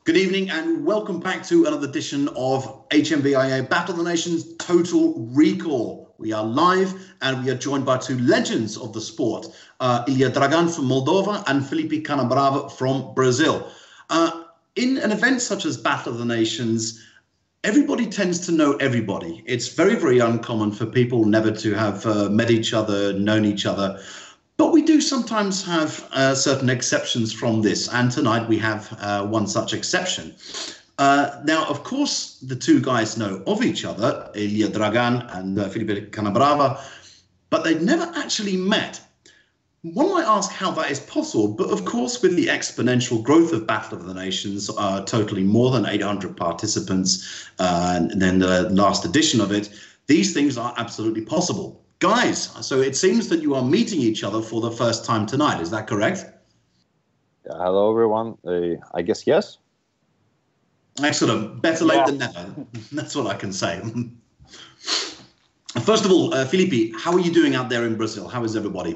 Good evening and welcome back to another edition of HMVIA Battle of the Nations Total Recall. We are live and we are joined by two legends of the sport, Ilia Dragan from Moldova and Filipe Canabrava from Brazil. In an event such as Battle of the Nations, everybody tends to know everybody. It's very, very uncommon for people never to have met each other, known each other. But we do sometimes have certain exceptions from this, and tonight we have one such exception. Now, of course, the two guys know of each other, Ilia Dragan and Filipe Canabrava, but they've never actually met. One might ask how that is possible, but of course, with the exponential growth of Battle of the Nations, totaling more than 800 participants, and then the last edition of it, these things are absolutely possible. Guys, so it seems that you are meeting each other for the first time tonight. Is that correct? Hello, everyone. I guess yes. Excellent. Better late than never. That's what I can say. First of all, Filipe, how are you doing out there in Brazil? How is everybody?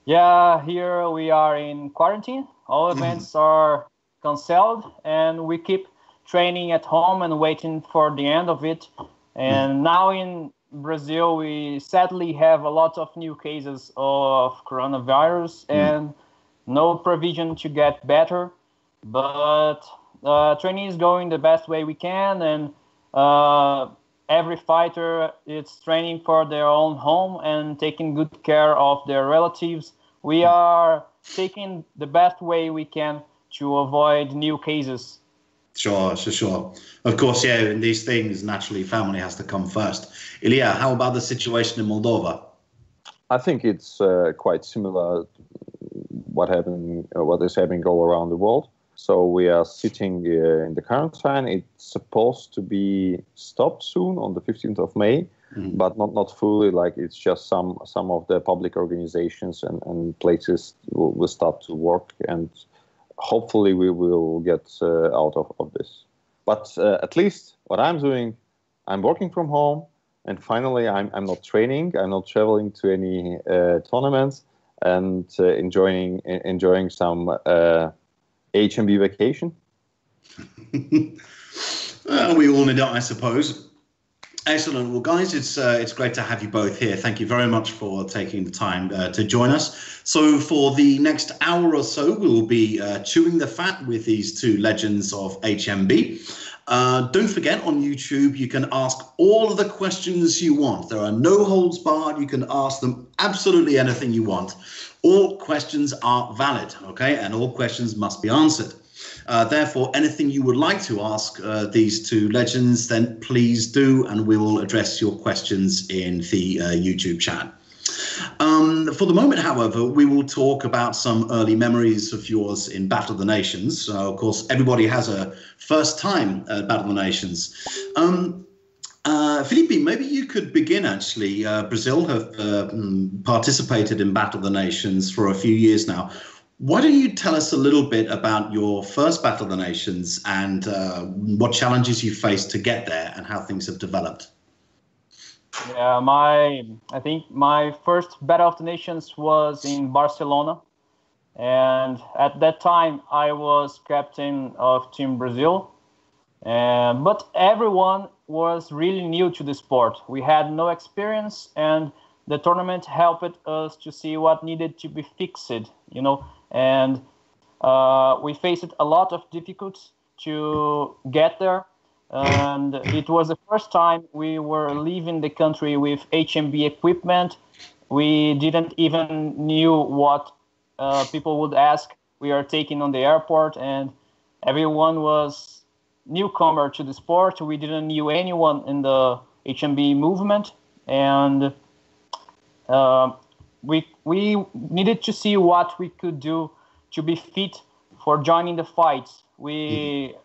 Yeah, here we are in quarantine. All events are canceled, and we keep training at home and waiting for the end of it. And now in Brazil, we sadly have a lot of new cases of coronavirus and no provision to get better. But training is going the best way we can, and every fighter is training for their own home and taking good care of their relatives. We are taking the best way we can to avoid new cases. Sure. Of course, yeah, in these things, naturally, family has to come first. Ilia, how about the situation in Moldova? I think it's quite similar to what is happening all around the world. So we are sitting in the quarantine. It's supposed to be stopped soon on the 15th of May, but not fully. Like it's just some of the public organizations and places will start to work, and hopefully we will get out of this. But at least what I'm doing, I'm working from home, and finally I'm not training, I'm not traveling to any tournaments, and enjoying some HMB vacation. We all need it, I suppose. Excellent. Well, guys, it's great to have you both here. Thank you very much for taking the time to join us. So for the next hour or so, we'll be chewing the fat with these two legends of HMB. Don't forget, on YouTube, you can ask all of the questions you want. There are no holds barred. You can ask them absolutely anything you want. All questions are valid, okay? And all questions must be answered. Therefore, anything you would like to ask these two legends, then please do, and we will address your questions in the YouTube chat. For the moment, however, we will talk about some early memories of yours in Battle of the Nations. Of course, everybody has a first time at Battle of the Nations. Filipe, maybe you could begin, actually. Brazil have participated in Battle of the Nations for a few years now. Why don't you tell us a little bit about your first Battle of the Nations and what challenges you faced to get there and how things have developed? Yeah, I think my first Battle of the Nations was in Barcelona. And at that time, I was captain of Team Brazil. But everyone was really new to the sport. We had no experience, and the tournament helped us to see what needed to be fixed, and we faced a lot of difficulties to get there. And it was the first time we were leaving the country with HMB equipment. We didn't even knew what people would ask we are taking on the airport, and everyone was newcomer to the sport. We didn't knew anyone in the HMB movement, and we needed to see what we could do to be fit for joining the fights. We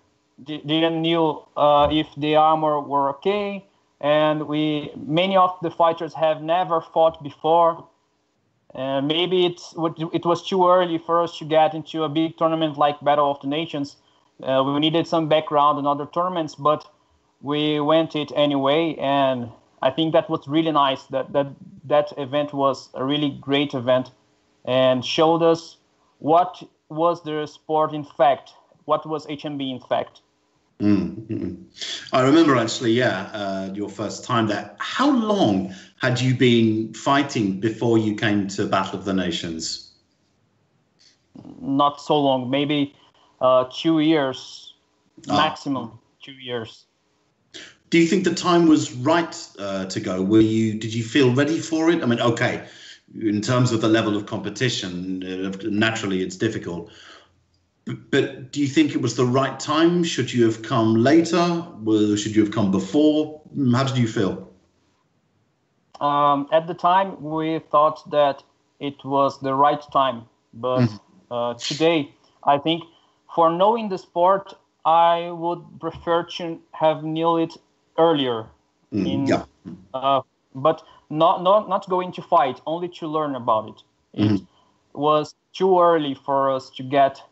didn't knew if the armor were okay, and many of the fighters have never fought before. Maybe it was too early for us to get into a big tournament like Battle of the Nations. We needed some background in other tournaments, but we went it anyway, and I think that was really nice. That event was a really great event and showed us what was the sport in fact. what was HMB in fact. I remember actually, your first time there. How long had you been fighting before you came to Battle of the Nations? Not so long, maybe 2 years, maximum 2 years. Do you think the time was right to go? Did you feel ready for it? I mean, okay, in terms of the level of competition, naturally it's difficult. But do you think it was the right time? Should you have come later? Should you have come before? How did you feel? At the time, we thought that it was the right time. But today, I think for knowing the sport, I would prefer to have knew it earlier. But not going to fight, only to learn about it. It was too early for us to get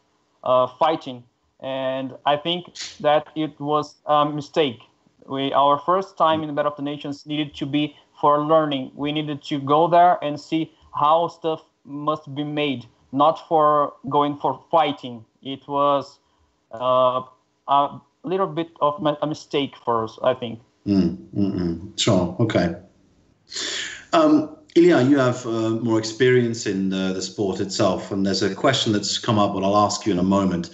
fighting, and I think that it was a mistake. Our first time in the Battle of the Nations needed to be for learning. We needed to go there and see how stuff must be made, not for going for fighting. It was a little bit of a mistake for us, I think. Sure. Okay. Ilia, you have more experience in the sport itself, and there's a question that's come up, and I'll ask you in a moment.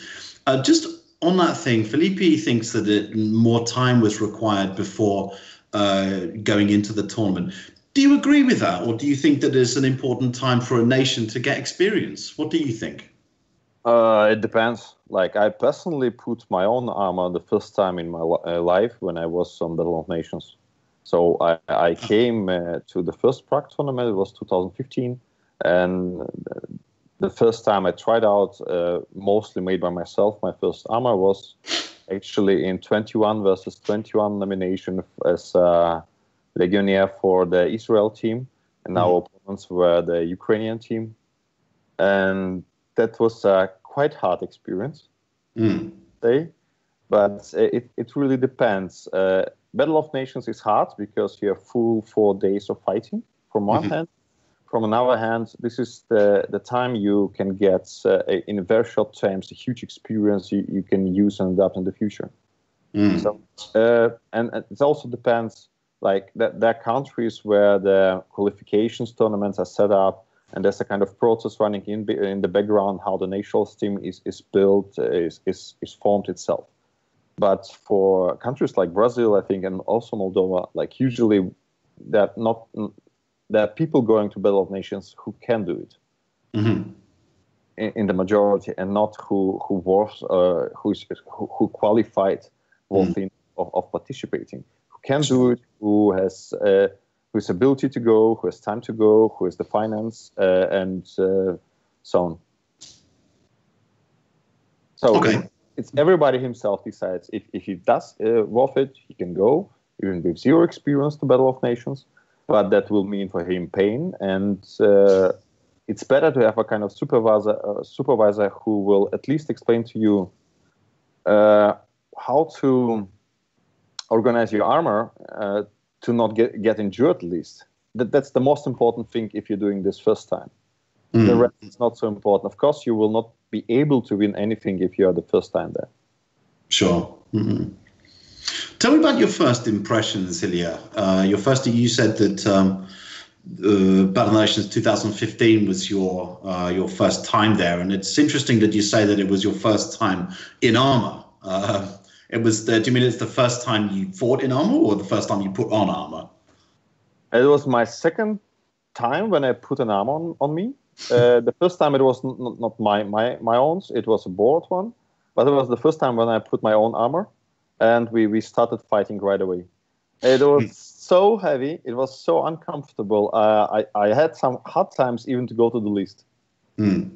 Just on that thing, Filipe thinks that more time was required before going into the tournament. Do you agree with that, or do you think that it's an important time for a nation to get experience? What do you think? It depends. Like, I personally put my own armor the first time in my life when I was on Battle of Nations. So I came to the first Prague tournament. It was 2015, and the first time I tried out, mostly made by myself, my first armor was actually in 21 versus 21 nomination as a legionnaire for the Israel team, and our opponents were the Ukrainian team, and that was a quite hard experience. But it really depends. Battle of Nations is hard because you have full 4 days of fighting from one hand. From another hand, this is the time you can get, in a very short time, a huge experience you can use and adapt in the future. So, and it also depends, like, there are countries where the qualifications tournaments are set up, and there's a kind of process running in the background, how the nations team is built, is formed itself. But for countries like Brazil, I think, and also Moldova, like, usually there are people going to Battle of Nations who can do it in the majority, and not who qualified worthy of participating, who can do it, who has ability to go, who has time to go, who has the finance, and so on. So. Okay. It's everybody himself decides if he does worth it, he can go, even with zero experience to Battle of Nations, but that will mean for him pain, and it's better to have a kind of supervisor who will at least explain to you how to organize your armor to not get injured, at least. That's the most important thing if you're doing this first time. The rest is not so important. Of course, you will not be able to win anything if you are the first time there. Sure. Tell me about your first impressions, Ilia. You said that Battle of the Nations 2015 was your first time there, and it's interesting that you say that it was your first time in armor. Do you mean it's the first time you fought in armor, or the first time you put on armor? It was my second time when I put an armor on me. The first time it was not my own, it was a borrowed one, but it was the first time when I put my own armor, and we started fighting right away. It was so heavy, it was so uncomfortable. I had some hard times even to go to the list. That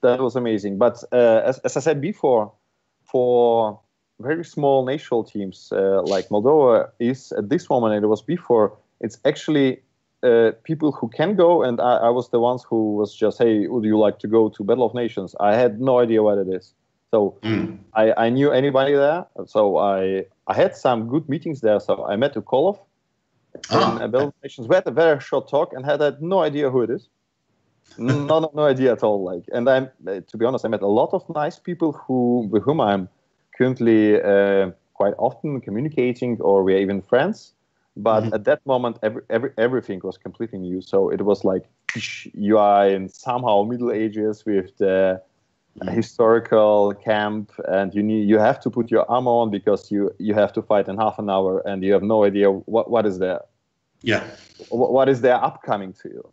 was amazing. But as I said before, for very small national teams like Moldova is at this moment, and it was before, it's actually people who can go, and I was the ones who was just, hey, would you like to go to Battle of Nations? I had no idea what it is. So I knew anybody there. So I had some good meetings there. So I met Ukolov in Battle of Nations. We had a very short talk and had no idea who it is. No idea at all. Like, and to be honest, I met a lot of nice people with whom I'm currently quite often communicating, or we're even friends. But at that moment, everything was completely new. So it was like you are in somehow Middle Ages with the historical camp, and you have to put your armor on because you have to fight in half an hour, and you have no idea what is there. Yeah. What is there upcoming to you?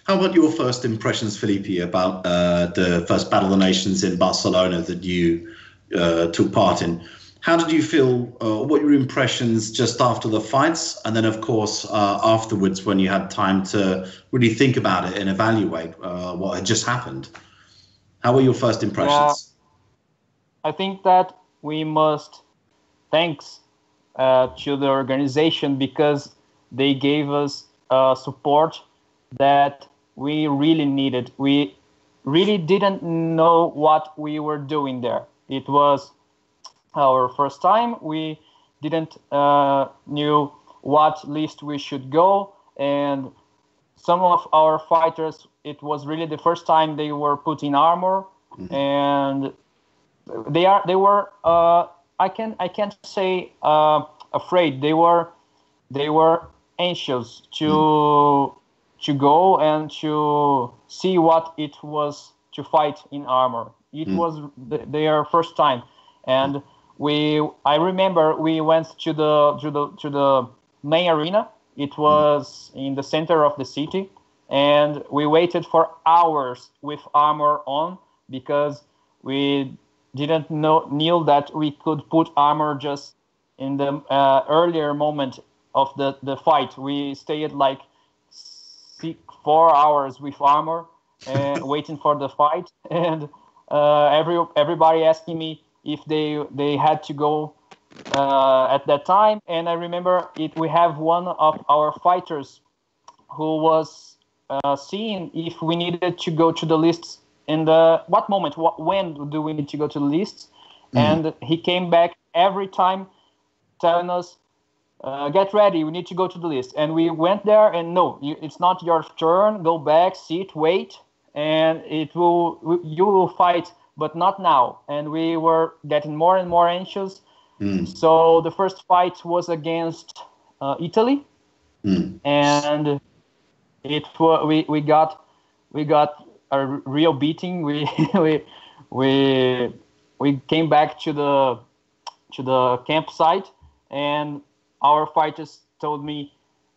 How about your first impressions, Filipe, about the first Battle of the Nations in Barcelona that you took part in? How did you feel? What were your impressions just after the fights, and then, of course, afterwards when you had time to really think about it and evaluate what had just happened? How were your first impressions? I think that we must thanks to the organization, because they gave us support that we really needed. We really didn't know what we were doing there. It was our first time. We didn't knew what list we should go, and some of our fighters, it was really the first time they were put in armor, and they were I can't say afraid. They were anxious to go and to see what it was to fight in armor. It was their first time, and I remember we went to the main arena. It was in the center of the city, and we waited for hours with armor on, because we didn't knew that we could put armor just in the earlier moment of the fight. We stayed like 4 hours with armor and waiting for the fight, and everybody asking me if they had to go at that time. And I remember we have one of our fighters who was seeing if we needed to go to the lists in what moment, when do we need to go to the lists, and he came back every time telling us, get ready, we need to go to the list. And we went there, and no, it's not your turn, go back, sit, wait, and you will fight, but not now. And we were getting more and more anxious. So the first fight was against Italy, and we got a real beating. We came back to the campsite, and our fighters told me,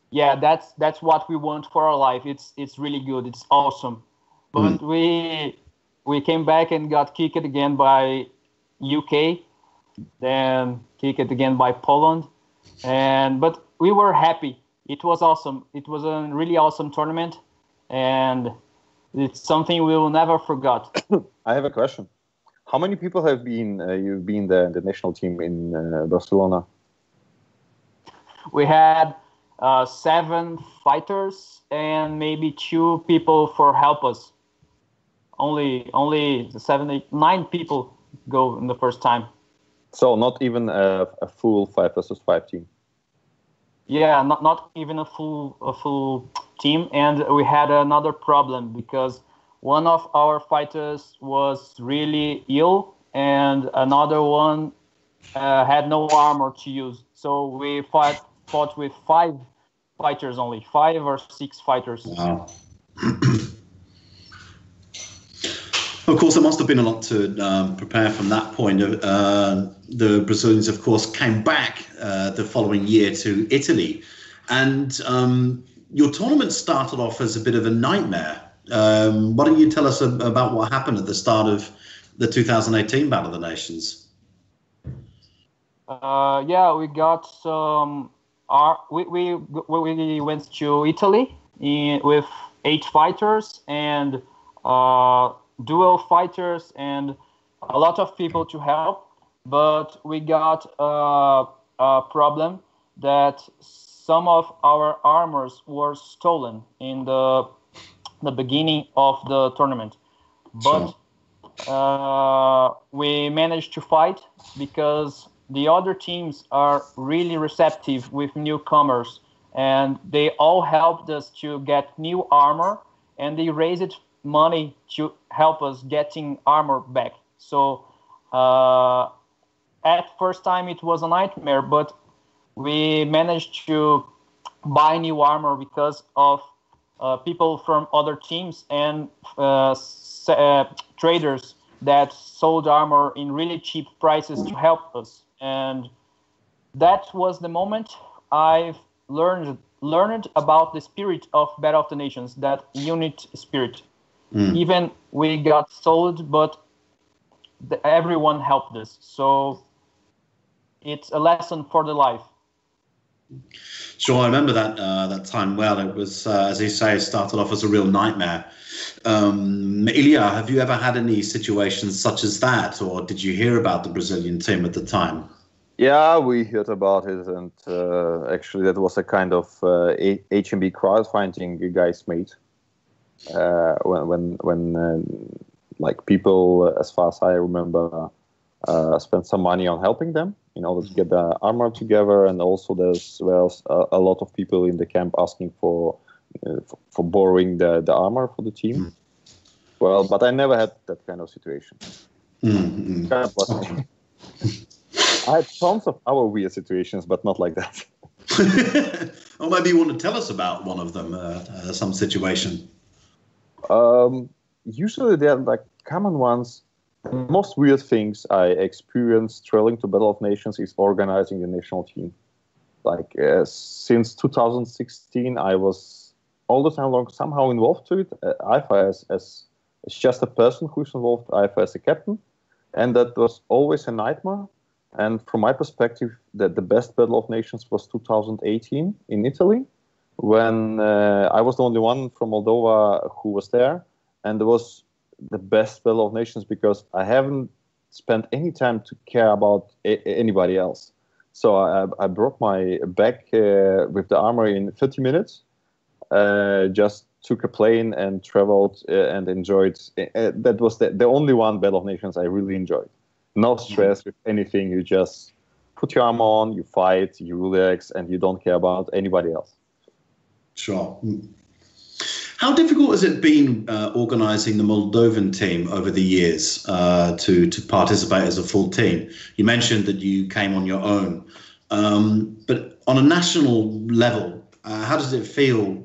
yeah, that's what we want for our life. It's really good. It's awesome. But we came back and got kicked again by UK, then kicked again by Poland, but we were happy. It was awesome. It was a really awesome tournament, and it's something we will never forget. I have a question. How many people have you've been the national team in Barcelona? We had 7 fighters and maybe 2 people for help us. Only 7, 8, 9 people go in the first time. So not even a full 5 versus 5 team. Yeah, not even a full team. And we had another problem, because one of our fighters was really ill, and another one had no armor to use. So we fought with 5 fighters only, 5 or 6 fighters. Wow. Of course, there must have been a lot to prepare from that point. The Brazilians, of course, came back the following year to Italy, and your tournament started off as a bit of a nightmare. Why don't you tell us about what happened at the start of the 2018 Battle of the Nations? Yeah, we got some. We went to Italy with 8 fighters and dual fighters and a lot of people to help, but we got a problem that some of our armors were stolen in the beginning of the tournament. But we managed to fight, because the other teams are really receptive with newcomers, and they all helped us to get new armor, and they raised money to help us getting armor back. So at first time it was a nightmare, but we managed to buy new armor because of people from other teams and traders that sold armor in really cheap prices to help us. And that was the moment I've learned about the spirit of Battle of the Nations, that unit spirit. Even we got sold, but everyone helped us. So it's a lesson for the life. Sure, I remember that time well. It was, as you say, it started off as a real nightmare. Ilia, have you ever had any situations such as that, or did you hear about the Brazilian team at the time? Yeah, we heard about it, and actually that was a kind of HMB crowdfunding guys made. When like people, as far as I remember, spent some money on helping them in order to get the armor together, and also there's a lot of people in the camp asking for borrowing the armor for the team. Well, but I never had that kind of situation. I had tons of other weird situations, but not like that. Or maybe you want to tell us about one of them, some situation. Usually they're like common ones. The most weird things I experienced traveling to Battle of Nations is organizing the national team. Like since 2016, I was all the time long somehow involved to it. IFA as just a person who's involved, IFA as a captain, and that was always a nightmare. And from my perspective, the best Battle of Nations was 2018 in Italy, when I was the only one from Moldova who was there, and it was the best Battle of Nations because I haven't spent any time to care about anybody else. So I brought my bag with the armor in 30 minutes, just took a plane and traveled and enjoyed. That was the only one Battle of Nations I really enjoyed. No stress with anything. You just put your armor on, you fight, you relax, and you don't care about anybody else. Sure. How difficult has it been organising the Moldovan team over the years to participate as a full team? You mentioned that you came on your own, but on a national level, how does it feel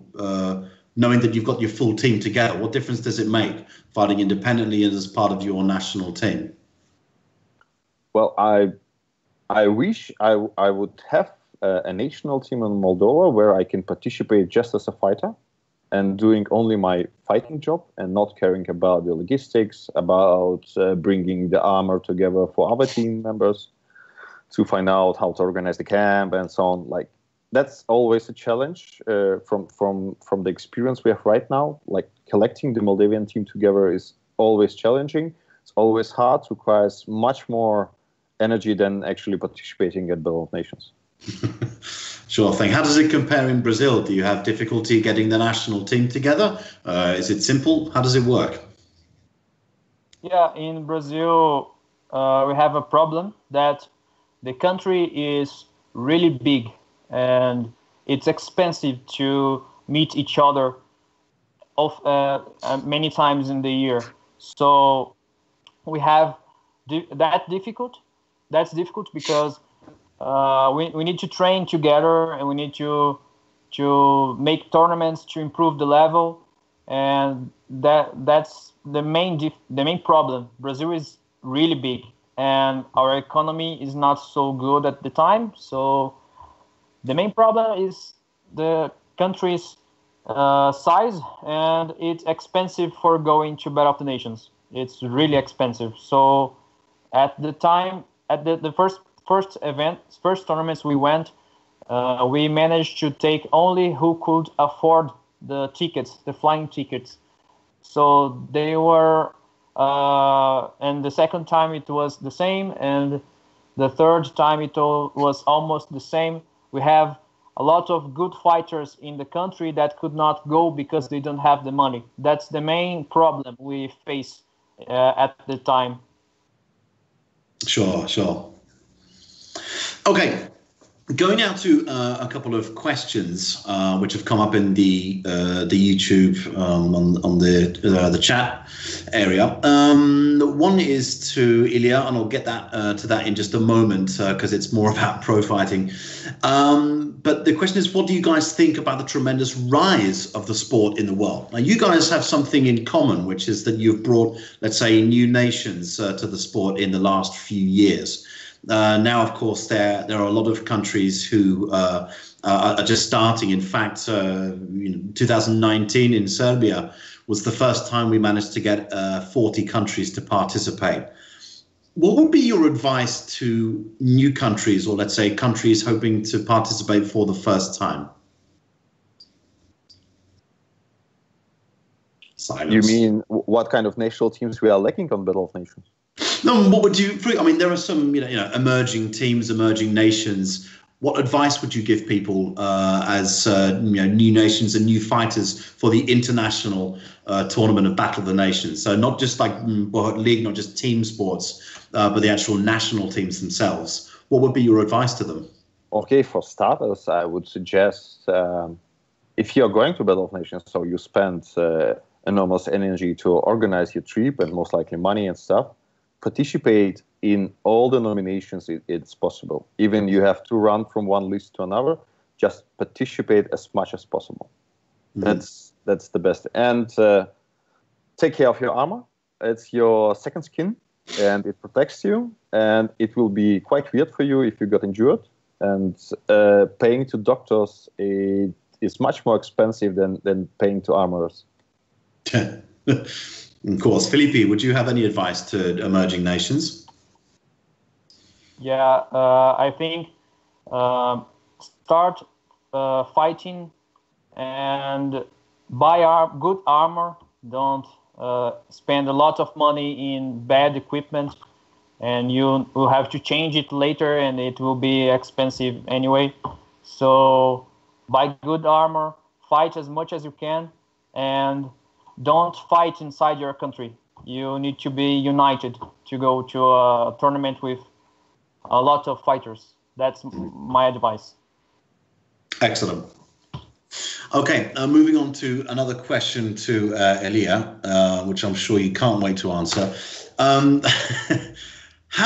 knowing that you've got your full team together? What difference does it make fighting independently and as part of your national team? Well, I wish I would have a national team in Moldova where I can participate just as a fighter and doing only my fighting job and not caring about the logistics, about bringing the armor together for other team members to find out how to organize the camp and so on. Like, that's always a challenge from the experience we have right now. Like, collecting the Moldavian team together is always challenging. It's always hard, requires much more energy than actually participating at Battle of Nations. Sure thing. How does it compare in Brazil? Do you have difficulty getting the national team together? Is it simple? How does it work? Yeah, in Brazil, we have a problem that the country is really big and it's expensive to meet each other many times in the year. So we have that's difficult because we need to train together and we need to make tournaments to improve the level, and that's the main problem. Brazil is really big and our economy is not so good at the time, so the main problem is the country's size, and it's expensive for going to Battle of the Nations. It's really expensive. So at the time, at the first tournaments we went, we managed to take only who could afford the tickets, the flying tickets. So they were, and the second time it was the same, and the third time it was almost the same. We have a lot of good fighters in the country that could not go because they don't have the money. That's the main problem we face at the time. Sure. Okay. Going out to a couple of questions which have come up in the YouTube on the chat area. One is to Ilia, and I'll get that to that in just a moment because it's more about pro fighting. But the question is, what do you guys think about the tremendous rise of the sport in the world? Now, you guys have something in common, which is that you've brought, let's say, new nations to the sport in the last few years. Now, of course, there are a lot of countries who are just starting. In fact, 2019 in Serbia was the first time we managed to get 40 countries to participate. What would be your advice to new countries, or let's say countries hoping to participate for the first time? Silence. You mean what kind of national teams we are lacking on Battle of Nations? No, what would you? I mean, there are some, emerging teams, emerging nations. What advice would you give people as new nations and new fighters for the international tournament of Battle of the Nations? So not just like league, not just team sports, but the actual national teams themselves. What would be your advice to them? Okay, for starters, I would suggest if you're going to Battle of Nations, so you spend enormous energy to organize your trip and most likely money and stuff, participate in all the nominations it's possible. Even you have to run from one list to another, just participate as much as possible. Mm-hmm. That's the best. And take care of your armor. It's your second skin, and it protects you. And it will be quite weird for you if you got injured. And paying to doctors is much more expensive than paying to armorers. Of course. Filipe, would you have any advice to emerging nations? Yeah, I think start fighting and buy good armor. Don't spend a lot of money in bad equipment, and you will have to change it later, and it will be expensive anyway. So buy good armor, fight as much as you can, and don't fight inside your country. You need to be united to go to a tournament with a lot of fighters. That's my advice. Excellent. Okay, moving on to another question to Ilia, which I'm sure you can't wait to answer. How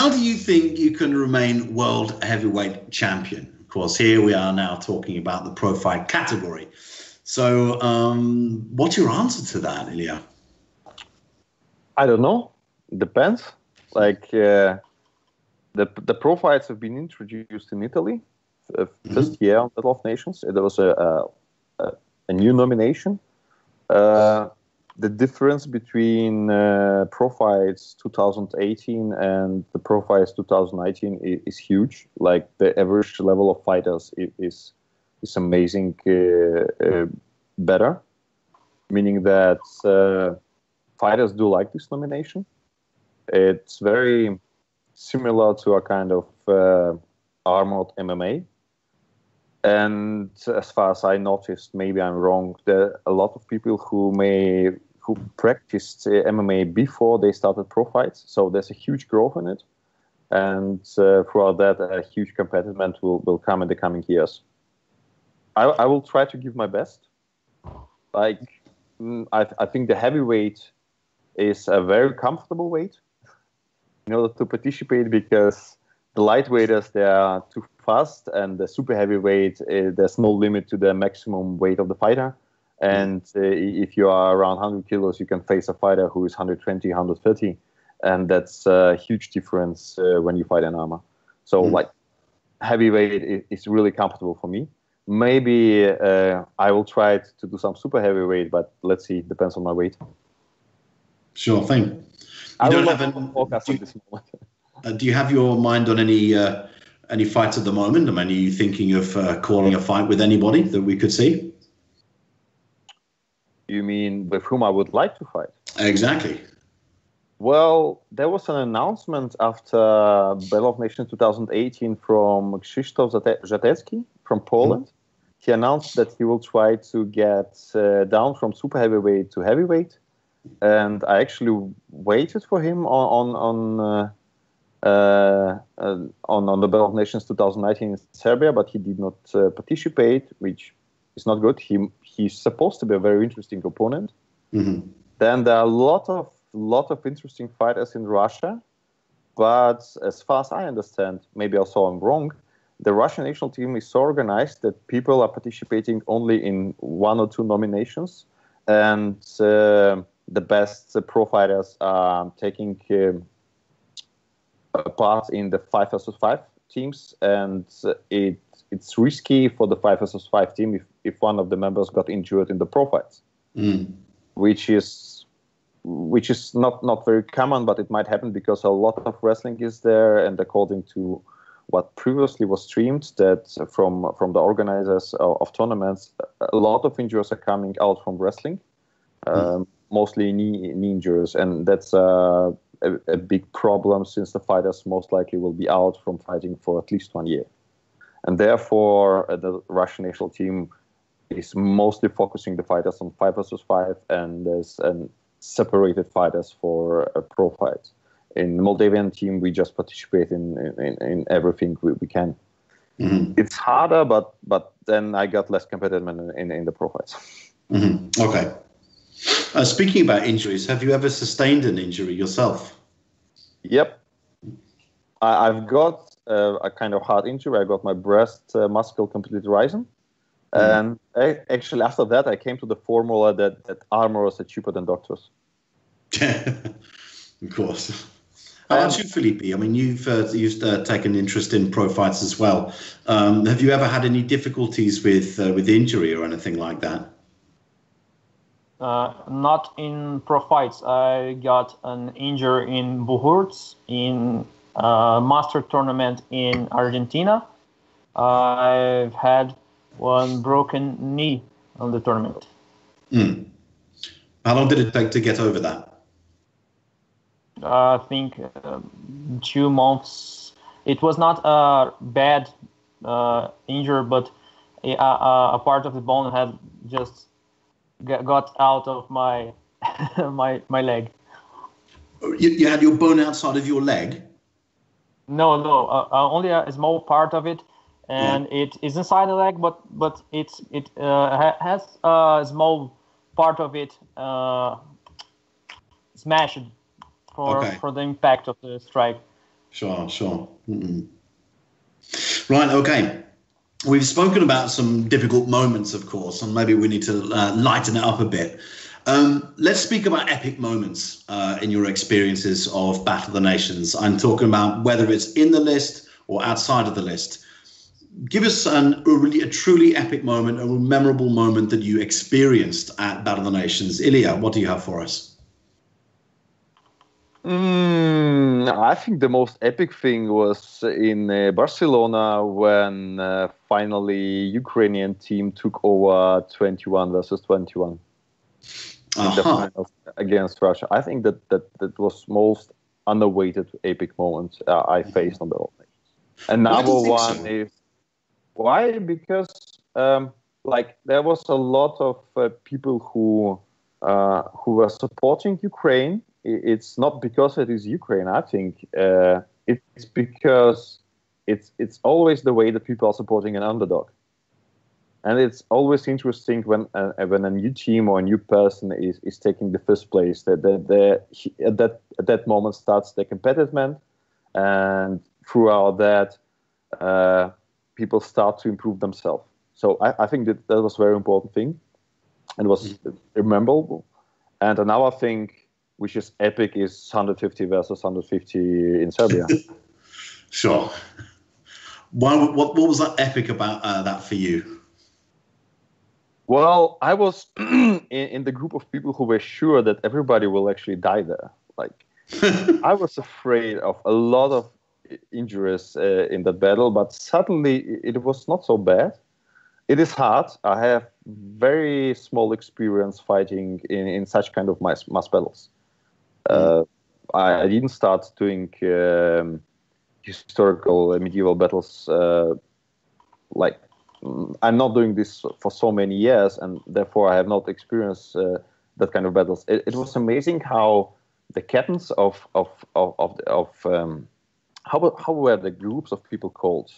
do you think you can remain world heavyweight champion? Of course, here we are now talking about the pro fight category. So what's your answer to that, Ilia? I don't know. Depends. Like the pro fights have been introduced in Italy first year on Battle of Nations. There was a new nomination. The difference between pro fights 2018 and the pro fights 2019 is huge. Like the average level of fighters is amazing better, meaning that fighters do like this nomination. It's very similar to a kind of armored MMA. And as far as I noticed, maybe I'm wrong, there are a lot of people who practiced MMA before they started pro fights. So there's a huge growth in it. And throughout that, a huge competitiveness will come in the coming years. I will try to give my best. Like, I think the heavyweight is a very comfortable weight in order to participate, because the lightweighters, they are too fast, and the super heavyweight, there's no limit to the maximum weight of the fighter. And if you are around 100 kilos, you can face a fighter who is 120, 130. And that's a huge difference when you fight in armor. So like heavyweight is really comfortable for me. Maybe I will try to do some super heavyweight, but let's see. It depends on my weight. Sure thing. Do you have your mind on any fights at the moment? I mean, are you thinking of calling a fight with anybody that we could see? You mean with whom I would like to fight? Exactly. Well, there was an announcement after Battle of Nations 2018 from Krzysztof Zatecki from Poland. He announced that he will try to get down from super heavyweight to heavyweight. And I actually waited for him on on the Battle of Nations 2019 in Serbia, but he did not participate, which is not good. He's supposed to be a very interesting opponent. Mm-hmm. Then there are a lot of interesting fighters in Russia, but as far as I understand, maybe also I'm wrong, the Russian national team is so organized that people are participating only in 1 or 2 nominations, and the best pro fighters are taking part in the 5 versus 5 teams, and it's risky for the 5 versus 5 team if one of the members got injured in the pro fights, which is not very common, but it might happen because a lot of wrestling is there, and according to what previously was streamed, that from the organizers of tournaments, a lot of injuries are coming out from wrestling, mostly knee injuries, and that's a big problem since the fighters most likely will be out from fighting for at least 1 year. And therefore, the Russian national team is mostly focusing the fighters on 5 versus 5, and there's separated fighters for pro fights. In the Moldavian team, we just participate in everything we can. Mm-hmm. It's harder, but then I got less competitive in the pro fights. Mm-hmm. Okay. Speaking about injuries, have you ever sustained an injury yourself? Yep. I've got a kind of hard injury. I got my breast muscle completely risen. And actually, after that, I came to the formula that armorers are cheaper than doctors. Of course. How about you, Filipe? I mean, you've taken interest in pro fights as well. Have you ever had any difficulties with injury or anything like that? Not in pro fights. I got an injury in Buhurts in a master tournament in Argentina. I've had one broken knee on the tournament. How long did it take to get over that? I think 2 months. It was not a bad injury, but a part of the bone had just got out of my my leg. You had your bone outside of your leg? No, only a small part of it, and it is inside the leg, but it has a small part of it smashed for the impact of the strike. Sure. Mm-mm. Right, okay. We've spoken about some difficult moments, of course, and maybe we need to lighten it up a bit. Let's speak about epic moments in your experiences of Battle of the Nations. I'm talking about whether it's in the list or outside of the list. Give us a truly epic moment, a memorable moment that you experienced at Battle of the Nations. Ilia, what do you have for us? I think the most epic thing was in Barcelona when finally Ukrainian team took over 21 versus 21 in the finals against Russia. I think that was most underrated epic moment I faced on the All Nations. Another one is why? Because there was a lot of people who were supporting Ukraine. It's not because it is Ukraine. I think it's because it's always the way that people are supporting an underdog, and it's always interesting when a new team or a new person is taking the first place. At that moment starts the competitiveness, and throughout that, people start to improve themselves. So I think that was a very important thing, and was memorable. And another thing, which is epic, is 150 versus 150 in Serbia. Sure. What was that epic about that for you? Well, I was in the group of people who were sure that everybody will actually die there. I was afraid of a lot of injuries in that battle, but suddenly it was not so bad. It is hard. I have very small experience fighting in such kind of mass battles. I didn't start doing historical medieval battles. I'm not doing this for so many years, and therefore I have not experienced that kind of battles. It was amazing how the captains of how were the groups of people called?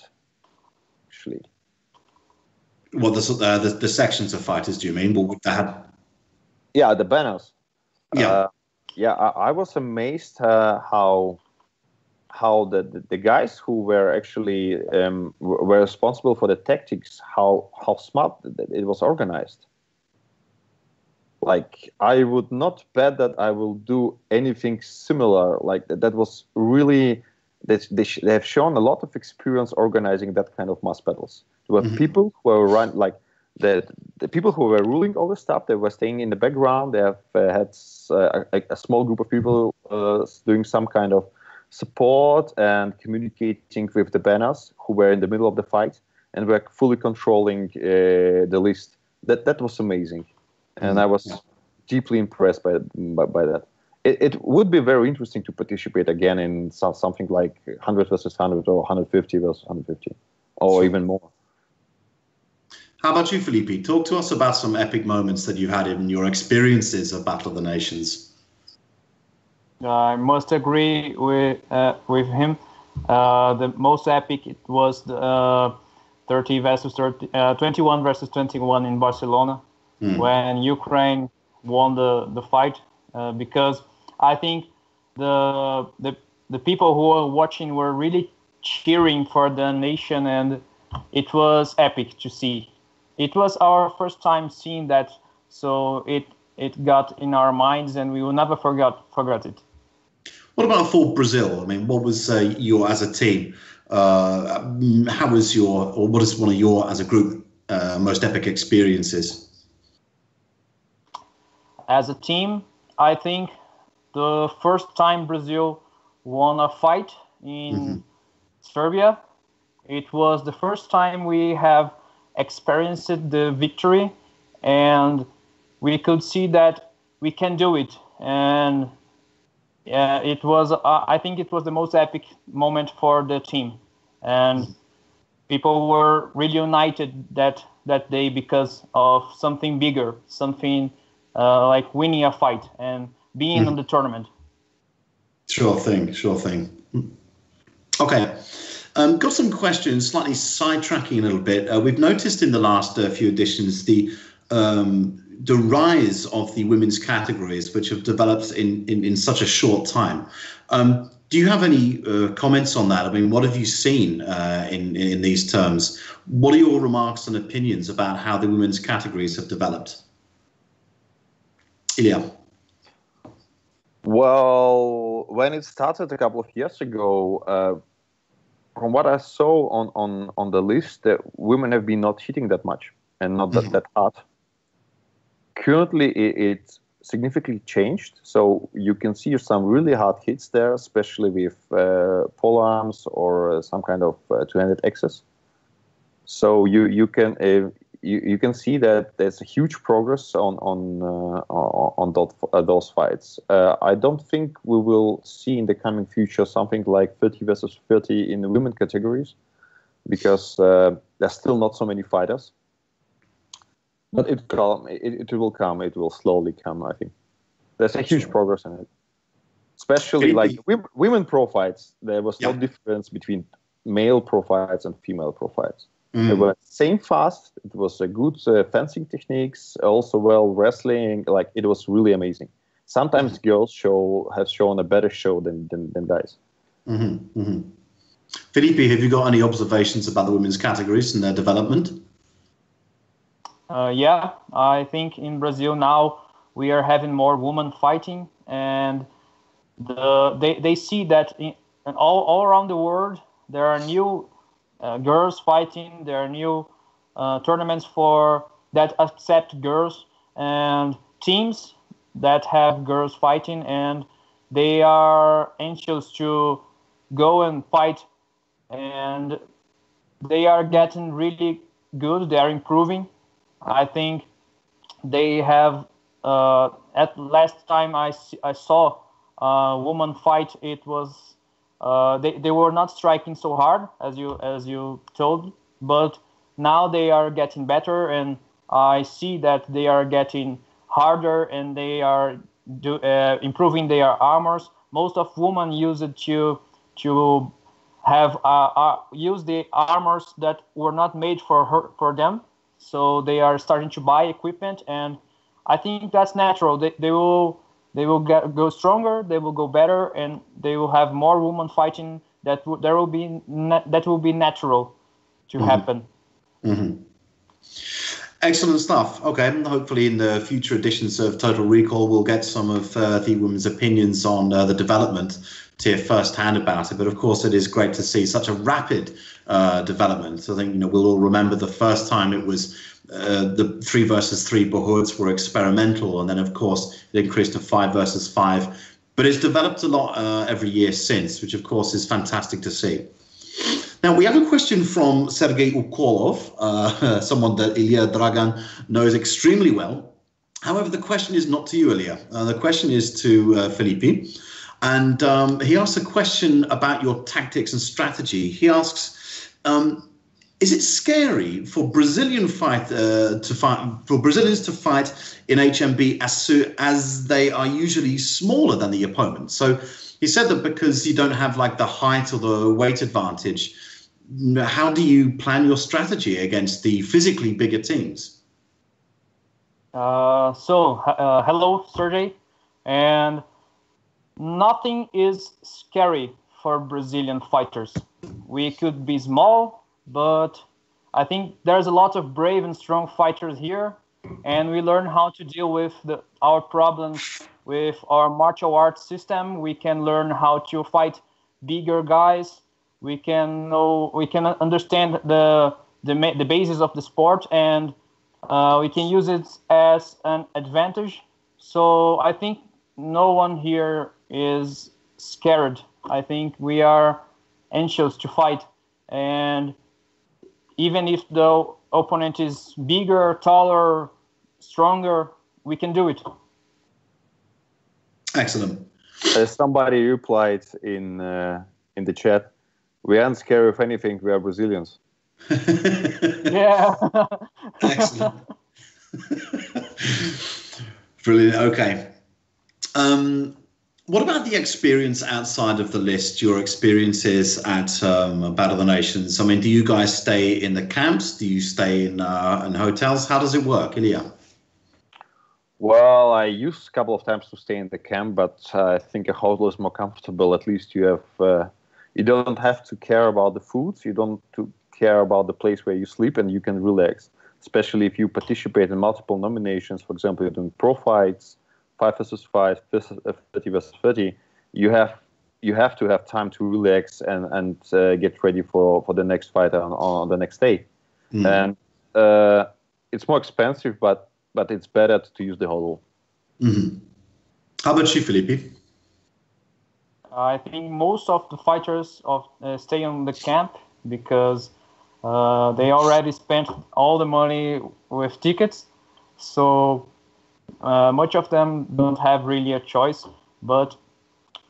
Actually, Well, the sections of fighters, do you mean? Well, they had... Yeah, the banners. Yeah. I was amazed how the guys who were actually were responsible for the tactics, how smart it was organized. Like, I would not bet that I will do anything similar. Like, that was really, they have shown a lot of experience organizing that kind of mass battles. There were people who were the people who were ruling all the stuff. They were staying in the background. They have had a small group of people doing some kind of support and communicating with the banners who were in the middle of the fight and were fully controlling the list. That was amazing. And I was deeply impressed by that. It would be very interesting to participate again in something like 100 versus 100 or 150 versus 150 or even more. How about you, Filipe? Talk to us about some epic moments that you've had in your experiences of Battle of the Nations. I must agree with him. The most epic it was the 30 versus 30, 21 versus 21 in Barcelona. When Ukraine won the fight, because I think the people who were watching were really cheering for the nation, and it was epic to see. It was our first time seeing that, so it got in our minds, and we will never forget it. What about for Brazil? I mean, what was your, as a team? How was your, or what is one of your, as a group, most epic experiences? As a team, I think the first time Brazil won a fight in Serbia, it was the first time we have experienced the victory, and we could see that we can do it. And it was, I think it was the most epic moment for the team. And people were really united that day because of something bigger, something like winning a fight and being in the tournament. Sure thing. Okay. Got some questions, slightly sidetracking a little bit. We've noticed in the last few editions the rise of the women's categories, which have developed in such a short time. Do you have any comments on that? I mean, what have you seen in these terms? What are your remarks and opinions about how the women's categories have developed? Ilia. Well, when it started a couple of years ago, from what I saw on the list, that women have been not hitting that much and not that hard. Currently, it significantly changed, so you can see some really hard hits there, especially with pole arms or some kind of two-handed axes. So you can see that there's a huge progress on those fights. I don't think we will see in the coming future something like 30 versus 30 in the women categories, because there's still not so many fighters. But it will come. It will slowly come, I think. There's a huge progress in it. Especially like women pro fights, there was no difference between male pro fights and female pro fights. They were same fast. It was a good fencing techniques, also well wrestling. Like, it was really amazing. Sometimes girls have shown a better show than guys. Filipe, have you got any observations about the women's categories and their development? Yeah, I think in Brazil now we are having more women fighting, and they see that all around the world there are new girls fighting. There are new tournaments that accept girls and teams that have girls fighting, and they are anxious to go and fight, and they are getting really good. They are improving. I think they have, at last time I saw a woman fight, it was, they were not striking so hard as you told, but now they are getting better, and I see that they are getting harder, and they are improving their armors. Most of women use it to have used the armors that were not made for them. So they are starting to buy equipment, and I think that's natural. They will go stronger, they will go better, and they will have more women fighting. That will be natural to happen. Mm-hmm. Excellent stuff. Okay, hopefully in the future editions of Total Recall, we'll get some of the women's opinions on the development to hear firsthand about it. But of course, it is great to see such a rapid development. I think we'll all remember the first time it was the 3 versus 3 Behoods were experimental, and then of course it increased to 5 versus 5. But it's developed a lot every year since, which of course is fantastic to see. Now, we have a question from Sergei Ukolov, someone that Ilia Dragan knows extremely well. However, the question is not to you, Ilia. The question is to Filipe. And he asks a question about your tactics and strategy. He asks, is it scary for Brazilians to fight in HMB as they are usually smaller than the opponent? So he said that because you don't have like the height or the weight advantage, how do you plan your strategy against the physically bigger teams? Hello, Sergey. And nothing is scary for Brazilian fighters. We could be small, but I think there's a lot of brave and strong fighters here, and we learn how to deal with our problems with our martial arts system. We can learn how to fight bigger guys. We can understand the basis of the sport, and we can use it as an advantage. So I think no one here is scared. I think we are anxious to fight, and even if the opponent is bigger, taller, stronger, we can do it. Excellent. Somebody replied in the chat, we aren't scared of anything, we are Brazilians. Yeah. Excellent. Brilliant. Okay. What about the experience outside of the list, your experiences at Battle of the Nations? I mean, do you guys stay in the camps? Do you stay in hotels? How does it work, Ilia? Well, I used a couple of times to stay in the camp, but I think a hotel is more comfortable. At least you have, you don't have to care about the food. You don't care about the place where you sleep, and you can relax. Especially if you participate in multiple nominations. For example, you're doing pro fights, 5 versus 5, 30 versus 30. You have to have time to relax and get ready for the next fight on the next day. And it's more expensive, but it's better to use the hotel. How about you, Filipe? I think most of the fighters stay on the camp because they already spent all the money with tickets. So much of them don't have really a choice. But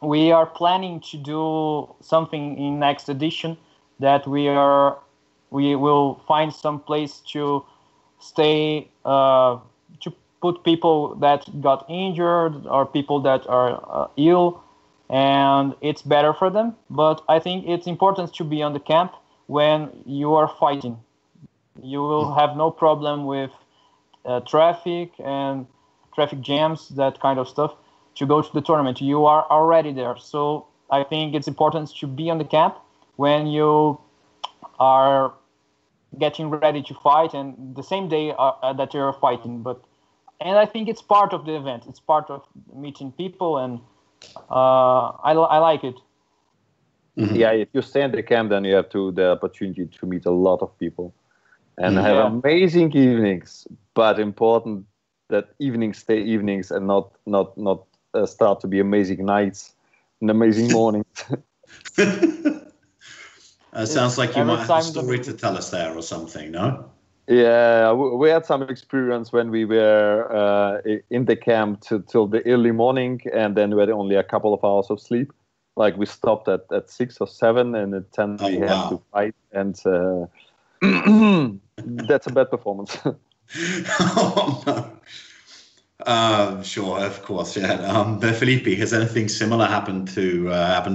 we are planning to do something in next edition that we will find some place to stay, to put people that got injured or people that are ill, and it's better for them. But I think it's important to be on the camp when you are fighting. You will have no problem with traffic and traffic jams, that kind of stuff, to go to the tournament. You are already there. So I think it's important to be on the camp when you are getting ready to fight and the same day that you're fighting. And I think it's part of the event. It's part of meeting people, and I like it. Yeah, if you stay in the camp, then you have the opportunity to meet a lot of people and have amazing evenings. But important that evenings stay evenings and not start to be amazing nights and amazing mornings. Sounds like you might have a story to tell us there or something, no? Yeah, we had some experience when we were in the camp till the early morning, and then we had only a couple of hours of sleep. Like we stopped at 6 or 7, and at 10 we had to fight, and that's a bad performance. Oh no! Sure, of course, yeah. Filipe, has anything similar happened to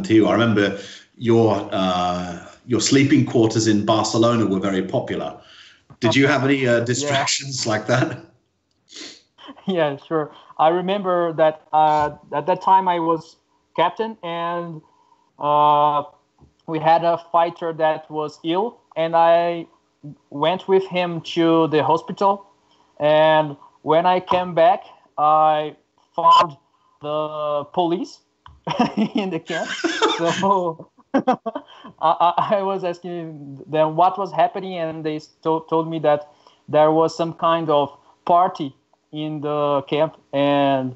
you? I remember your sleeping quarters in Barcelona were very popular. Did you have any distractions like that? Yeah, sure. I remember that at that time I was captain, and we had a fighter that was ill, and I went with him to the hospital. And when I came back, I found the police in the camp. So I was asking them what was happening, and they told me that there was some kind of party in the camp, and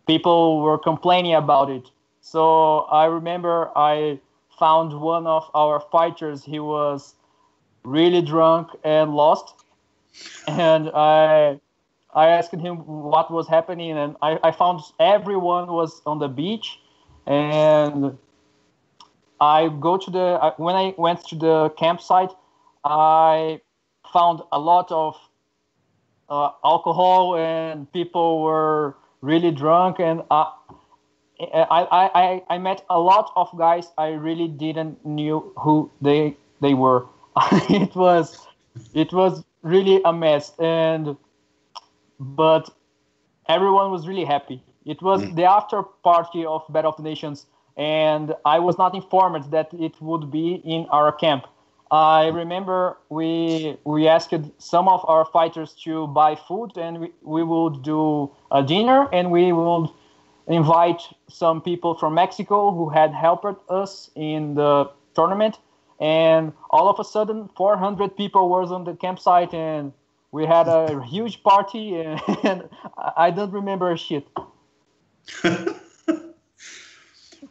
people were complaining about it. So I remember I found one of our fighters. He was really drunk and lost, and I asked him what was happening, and I found everyone was on the beach. And when I went to the campsite, I found a lot of alcohol, and people were really drunk, and I met a lot of guys I really didn't knew who they were. It was really a mess, but everyone was really happy. It was the after party of Battle of the Nations, and I was not informed that it would be in our camp. I remember we asked some of our fighters to buy food, and we would do a dinner, and we would invite some people from Mexico who had helped us in the tournament. And all of a sudden, 400 people were on the campsite, and we had a huge party, and I don't remember shit.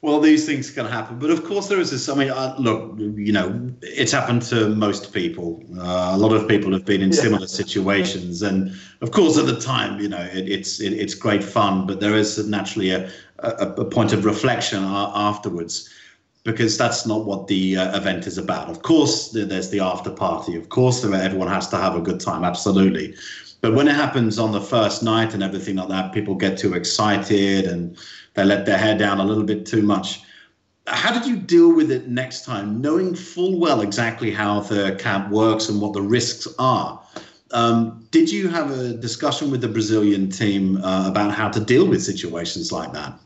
Well, these things can happen, but of course there is this. I mean, look, you know, it's happened to most people. A lot of people have been in similar situations, and of course, at the time, you know, it's great fun, but there is naturally a point of reflection afterwards, because that's not what the event is about. Of course, there's the after party. Of course, everyone has to have a good time. Absolutely. But when it happens on the first night and everything like that, people get too excited and they let their hair down a little bit too much. How did you deal with it next time, knowing full well exactly how the camp works and what the risks are? Did you have a discussion with the Brazilian team about how to deal with situations like that?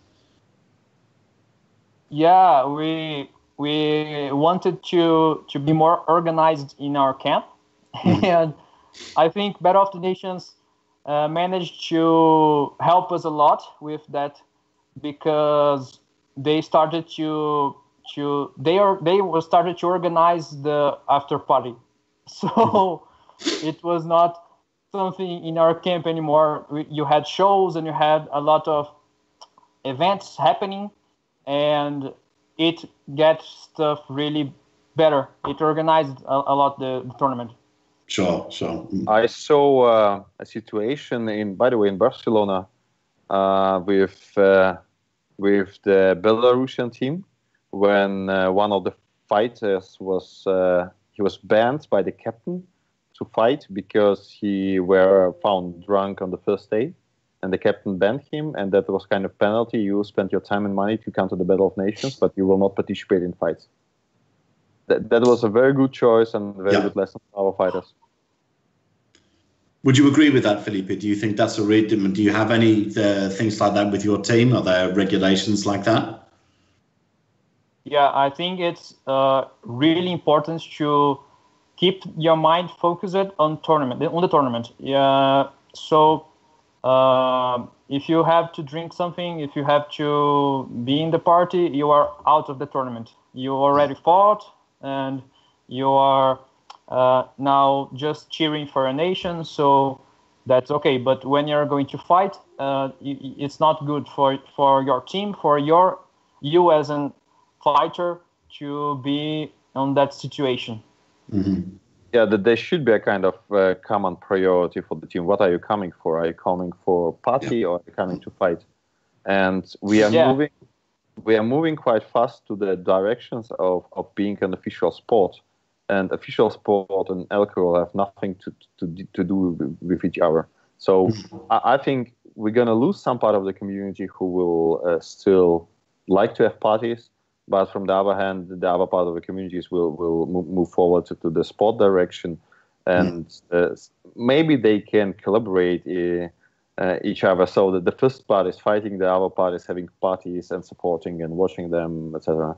Yeah, we wanted to be more organized in our camp, and I think Battle of the Nations managed to help us a lot with that, because they started to organize the after party. So it was not something in our camp anymore. You had shows and you had a lot of events happening, and it gets stuff really better. It organized a lot the tournament. Sure. I saw a situation by the way, in Barcelona with the Belarusian team, when one of the fighters was banned by the captain to fight because he were found drunk on the first day, and the captain banned him, and that was kind of penalty. You spend your time and money to come to the Battle of Nations, but you will not participate in fights. That was a very good choice and a very good lesson for our fighters. Would you agree with that, Filipe? Do you think that's a read? Do you have any things like that with your team? Are there regulations like that? Yeah, I think it's really important to keep your mind focused on the tournament. Yeah. So if you have to drink something, if you have to be in the party, you are out of the tournament. You already fought, and you are now just cheering for a nation, so that's okay. But when you're going to fight, it's not good for your team, for you as a fighter to be on that situation. Mm-hmm. Yeah, there should be a kind of common priority for the team. What are you coming for? Are you coming for party or are you coming to fight? And we are moving quite fast to the directions of being an official sport. And official sport and alcohol have nothing to do with each other. So I think we're going to lose some part of the community who will still like to have parties, But from the other hand, the other part of the communities will move forward to the sport direction, and maybe they can collaborate each other. So that the first part is fighting, the other part is having parties and supporting and watching them, etc.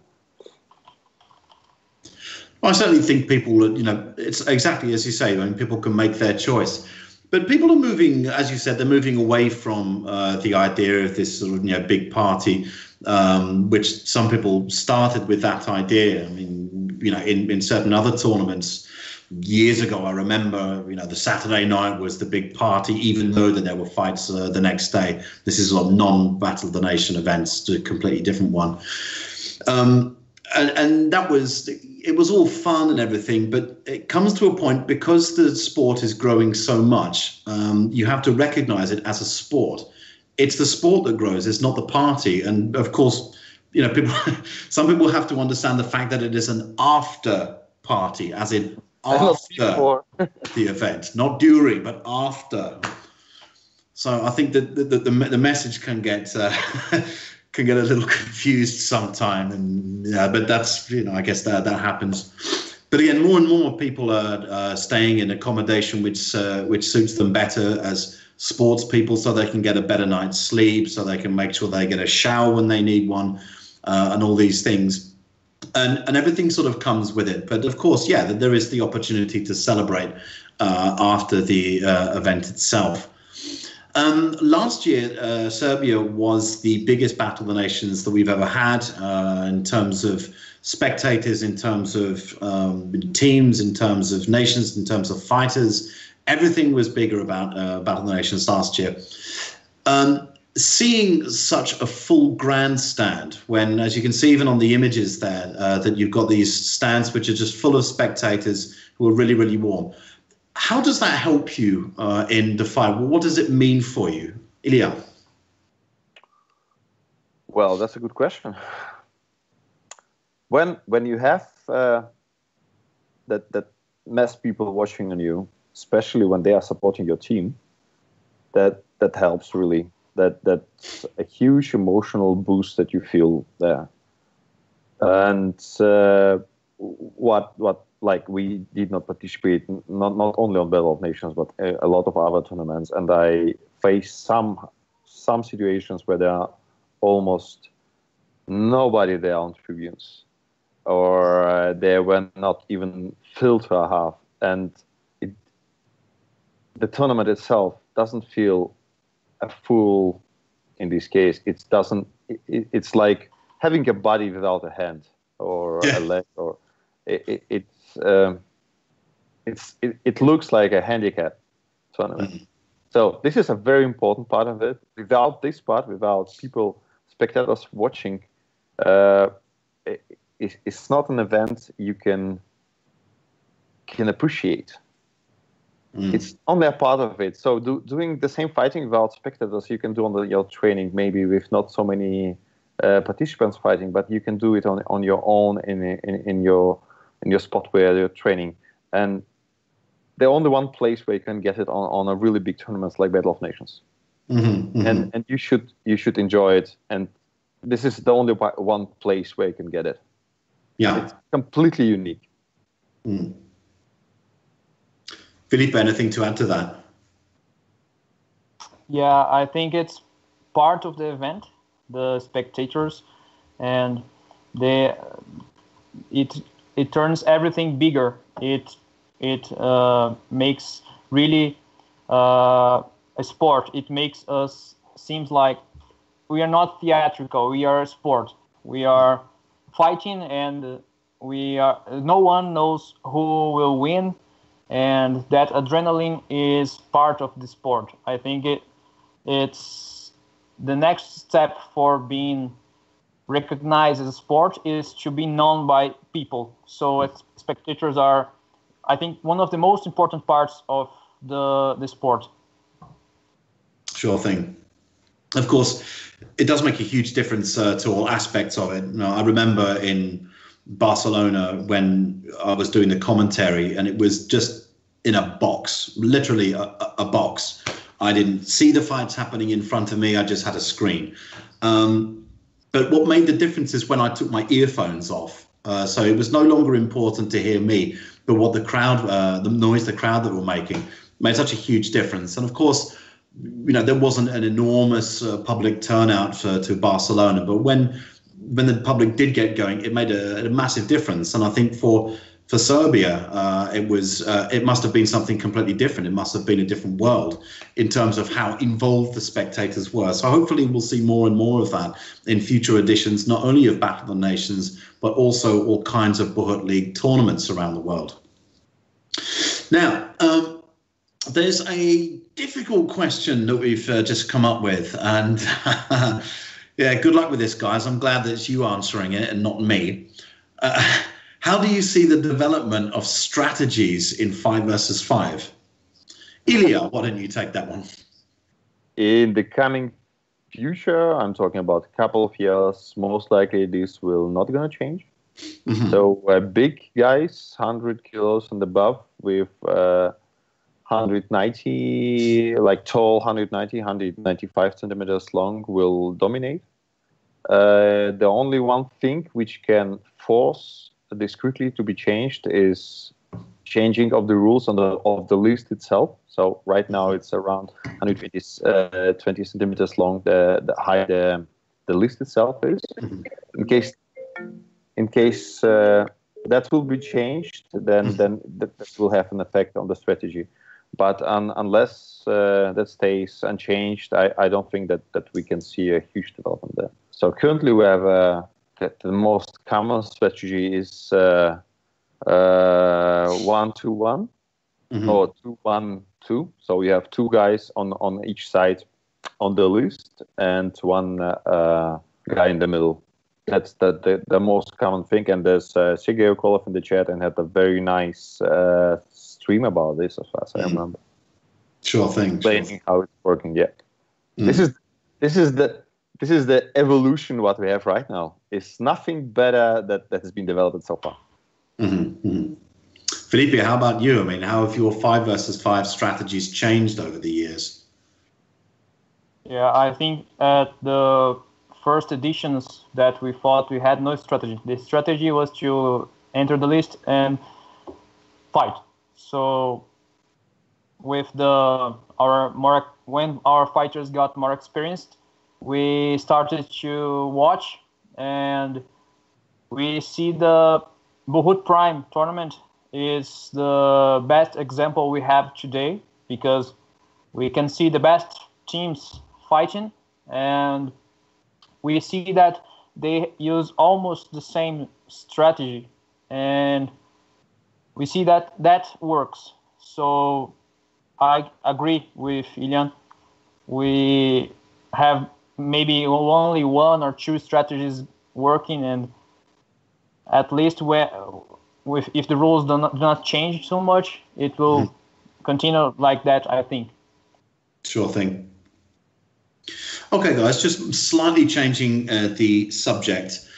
I certainly think people, it's exactly as you say. I mean, people can make their choice, but people are moving, as you said, they're moving away from the idea of this sort of big party, which some people started with that idea. I mean, in certain other tournaments years ago, I remember, the Saturday night was the big party, even though that there were fights the next day. This is a non-Battle of the Nation events, a completely different one. And that was, it was all fun and everything, but it comes to a point, because the sport is growing so much, you have to recognize it as a sport. It's the sport that grows, it's not the party. And of course, some people have to understand the fact that it is an after party, as in after the event, not during, but after. So I think that the message can get a little confused sometime, and but that's I guess that happens. But again, more and more people are staying in accommodation which suits them better as sports people, so they can get a better night's sleep, so they can make sure they get a shower when they need one, and all these things. And everything sort of comes with it. But of course, there is the opportunity to celebrate after the event itself. Last year, Serbia was the biggest Battle of the Nations that we've ever had, in terms of spectators, in terms of teams, in terms of nations, in terms of fighters. Everything was bigger about Battle of the Nations last year. Seeing such a full grandstand, when, as you can see even on the images there, that you've got these stands which are just full of spectators who are really, really warm. How does that help you in the fight? What does it mean for you, Ilia? Well, that's a good question. When you have that mass people watching on you, especially when they are supporting your team, that helps really. That's a huge emotional boost that you feel there. And what like, we did not participate, not only on Battle of Nations, but a lot of other tournaments. And I faced some situations where there are almost nobody there on tribunes, or they were not even filled to a half. And the tournament itself doesn't feel a full in this case. It's like having a body without a hand or a leg, or it looks like a handicap tournament. Mm-hmm. So this is a very important part of it. Without this part, without spectators watching, it's not an event you can appreciate. It's only a part of it. So doing the same fighting without spectators, you can do on your training, maybe with not so many participants fighting, but you can do it on your own in your spot where you're training. And the only one place where you can get it on a really big tournaments like Battle of Nations. Mm-hmm, mm-hmm. And you should enjoy it. And this is the only one place where you can get it. Yeah, it's completely unique. Mm. Filipe, anything to add to that? Yeah, I think it's part of the event, the spectators, and it turns everything bigger. It makes really a sport. It makes us seems like we are not theatrical. We are a sport. We are fighting, and no one knows who will win. And that adrenaline is part of the sport. I think it's the next step for being recognized as a sport is to be known by people. So spectators are, I think, one of the most important parts of the sport. Sure thing. Of course, it does make a huge difference to all aspects of it. I remember in Barcelona when I was doing the commentary, and it was just in a box, literally a box. I didn't see the fights happening in front of me. I just had a screen. But what made the difference is when I took my earphones off. So it was no longer important to hear me, but what the crowd, the noise the crowd that were making made such a huge difference. And of course, there wasn't an enormous public turnout to Barcelona, but when the public did get going, it made a massive difference. And I think for Serbia, it must have been something completely different. It must have been a different world in terms of how involved the spectators were. So hopefully we'll see more and more of that in future editions, not only of Battle of the Nations, but also all kinds of BotN League tournaments around the world. Now, there's a difficult question that we've just come up with, and yeah, good luck with this, guys. I'm glad that it's you answering it and not me. How do you see the development of strategies in 5 versus 5? Ilia, why don't you take that one? In the coming future, I'm talking about a couple of years, most likely this will not going to change. Mm-hmm. So big guys, 100 kilos and above, with 190, like tall, 195 centimeters long, will dominate. The only one thing which can force this quickly to be changed is changing of the rules of the list itself. So right now it's around 120 centimeters long. The high the list itself is. In case that will be changed, then that will have an effect on the strategy. But unless that stays unchanged, I don't think that we can see a huge development there. So currently we have the most common strategy is 1-2-1 or 2-1-2. So we have two guys on each side on the list and one guy in the middle. That's the most common thing. And there's Sergei Okolov in the chat and had a very nice stream about this, as far as I remember. Sure thing. Explaining how it's working. Yeah, this is the evolution what we have right now. It's nothing better that has been developed so far. Filipe, how about you? I mean, how have your 5 versus 5 strategies changed over the years? Yeah, I think at the first editions that we thought we had no strategy. The strategy was to enter the list and fight. So with when our fighters got more experienced, we started to watch, and we see the BotN Prime tournament is the best example we have today, because we can see the best teams fighting, and we see that they use almost the same strategy, and we see that works. So I agree with Ilian. We have maybe only 1 or 2 strategies working, and at least if the rules do not change so much, it will continue like that, I think. Sure thing. Okay, guys, just slightly changing the subject.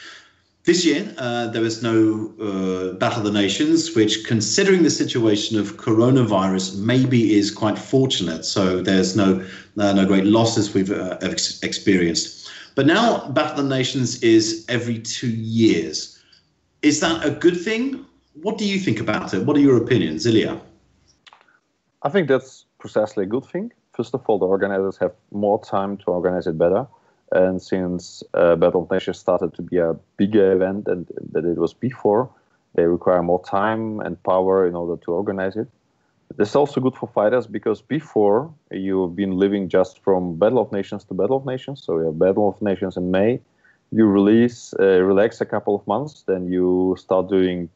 This year, there is no Battle of the Nations, which, considering the situation of coronavirus, maybe is quite fortunate. So there's no great losses we've experienced. But now Battle of the Nations is every 2 years. Is that a good thing? What do you think about it? What are your opinions, Ilia? I think that's precisely a good thing. First of all, the organizers have more time to organize it better. And since Battle of Nations started to be a bigger event than it was before, they require more time and power in order to organize it. It's also good for fighters, because before you've been living just from Battle of Nations to Battle of Nations. So you have Battle of Nations in May, you relax a couple of months, then you start doing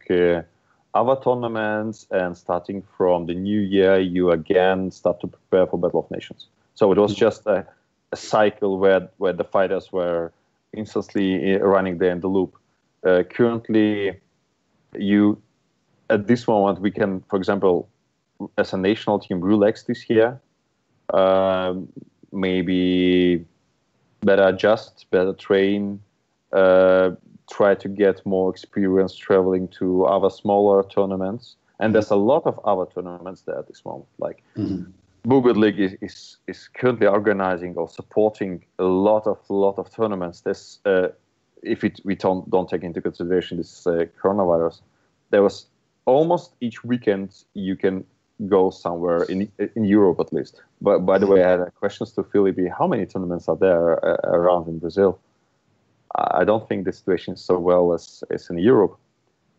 other tournaments, and starting from the new year, you again start to prepare for Battle of Nations. So it was just a cycle where the fighters were instantly running there in the loop. Currently, at this moment, we can, for example, as a national team, relax this year, maybe better adjust, better train, try to get more experience traveling to other smaller tournaments. And there's a lot of other tournaments there at this moment. Like BotN League is currently organizing or supporting a lot of tournaments. There's if we don't take into consideration this coronavirus, there was almost each weekend you can go somewhere in Europe at least. But by the way, I had questions to Filipe. How many tournaments are there around in Brazil? I don't think the situation is so well as in Europe.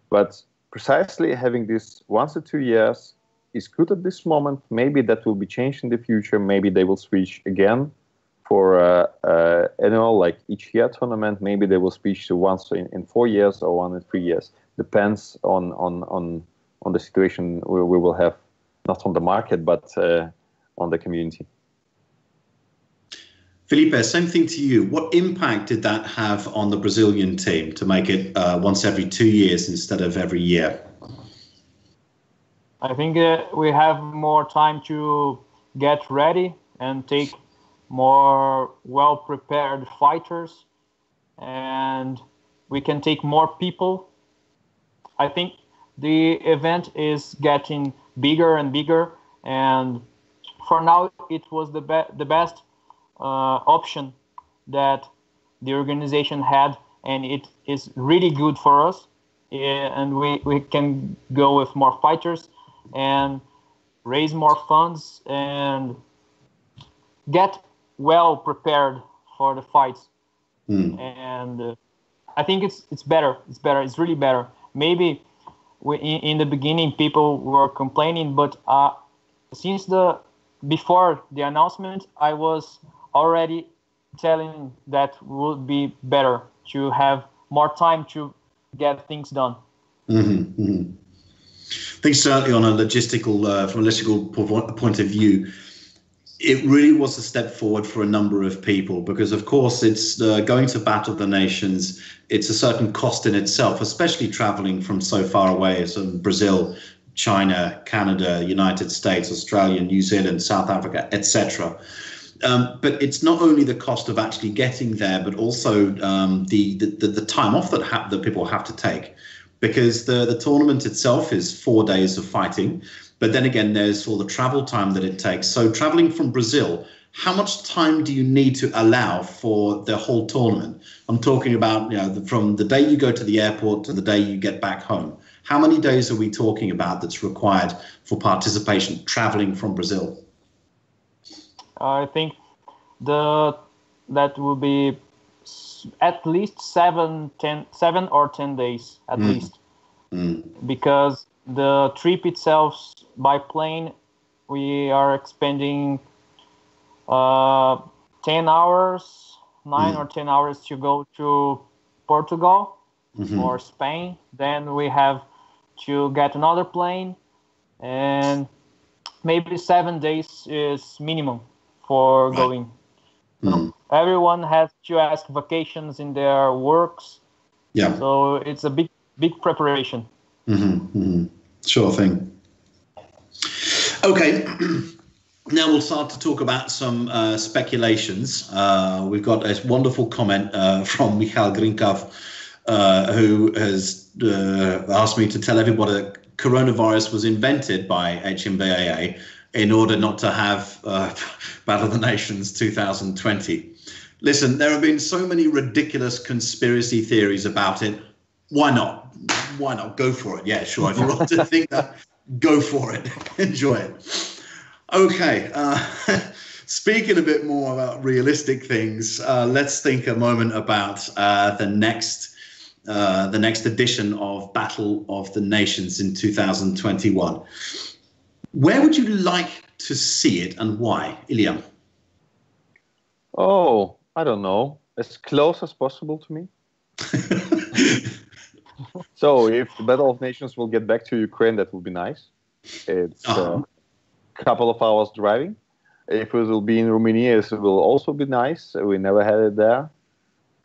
But precisely having this once or 2 years is good at this moment. Maybe that will be changed in the future. Maybe they will switch again for annual, like each year tournament. Maybe they will switch to once in 4 years or 1 in 3 years. Depends on the situation we will have, not on the market, but on the community. Filipe, same thing to you. What impact did that have on the Brazilian team to make it once every 2 years instead of every year? I think we have more time to get ready and take more well-prepared fighters, and we can take more people. I think the event is getting bigger and bigger, and for now it was the best option that the organization had, and it is really good for us. And we can go with more fighters and raise more funds and get well prepared for the fights. And I think it's better. It's really better. Maybe in the beginning people were complaining, but since before the announcement, I was already telling that would be better to have more time to get things done. I think certainly on a logistical, from a logistical point of view, it really was a step forward for a number of people, because of course it's going to Battle of the Nations. It's a certain cost in itself, especially traveling from so far away as Brazil, China, Canada, United States, Australia, New Zealand, South Africa, etc. But it's not only the cost of actually getting there, but also the time off that people have to take, because the tournament itself is 4 days of fighting. But then again, there's all the travel time that it takes. So traveling from Brazil, how much time do you need to allow for the whole tournament? I'm talking about, from the day you go to the airport to the day you get back home. How many days are we talking about that's required for participation traveling from Brazil? I think that will be at least 7 or 10 days at least, because the trip itself by plane, we are expending 10 hours, 9 or 10 hours to go to Portugal or Spain. Then we have to get another plane, and maybe 7 days is minimum for going. So everyone has to ask vacations in their works. Yeah. So it's a big preparation. Sure thing. Okay. Now we'll start to talk about some speculations. We've got a wonderful comment from Michal Grinkov, who has asked me to tell everybody that coronavirus was invented by HMBAA in order not to have Battle of the Nations 2020. Listen, there have been so many ridiculous conspiracy theories about it. Why not? Why not? Go for it. Yeah, sure. If you want to think that, go for it. Enjoy it. Okay. Speaking a bit more about realistic things, let's think a moment about the next edition of Battle of the Nations in 2021. Where would you like to see it and why, Ilia? Oh, I don't know. As close as possible to me. So if the Battle of Nations will get back to Ukraine, that would be nice. It's a couple of hours driving. If it will be in Romania, it will also be nice. We never had it there.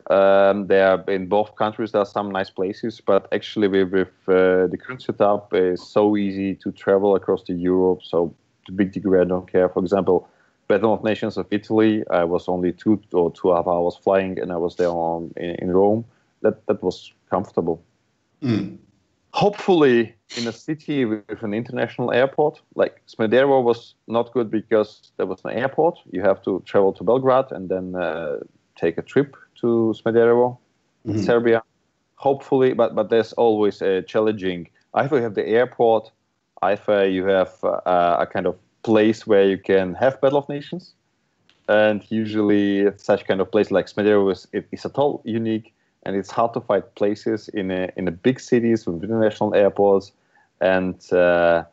There in both countries, there are some nice places, but actually with the current setup, it's so easy to travel across to Europe. So to a big degree, I don't care. For example, Battle of Nations of Italy, I was only 2 or 2.5 hours flying, and I was there in Rome. That was comfortable. Hopefully, in a city with an international airport, like Smederevo was not good because there was no airport. You have to travel to Belgrade and then take a trip to Smederevo. Serbia. Hopefully, but there's always a challenging. Either you have the airport, either you have a kind of place where you can have Battle of Nations, and usually such kind of place like Smederevo is at all unique, and it's hard to find places in a big cities with international airports, and a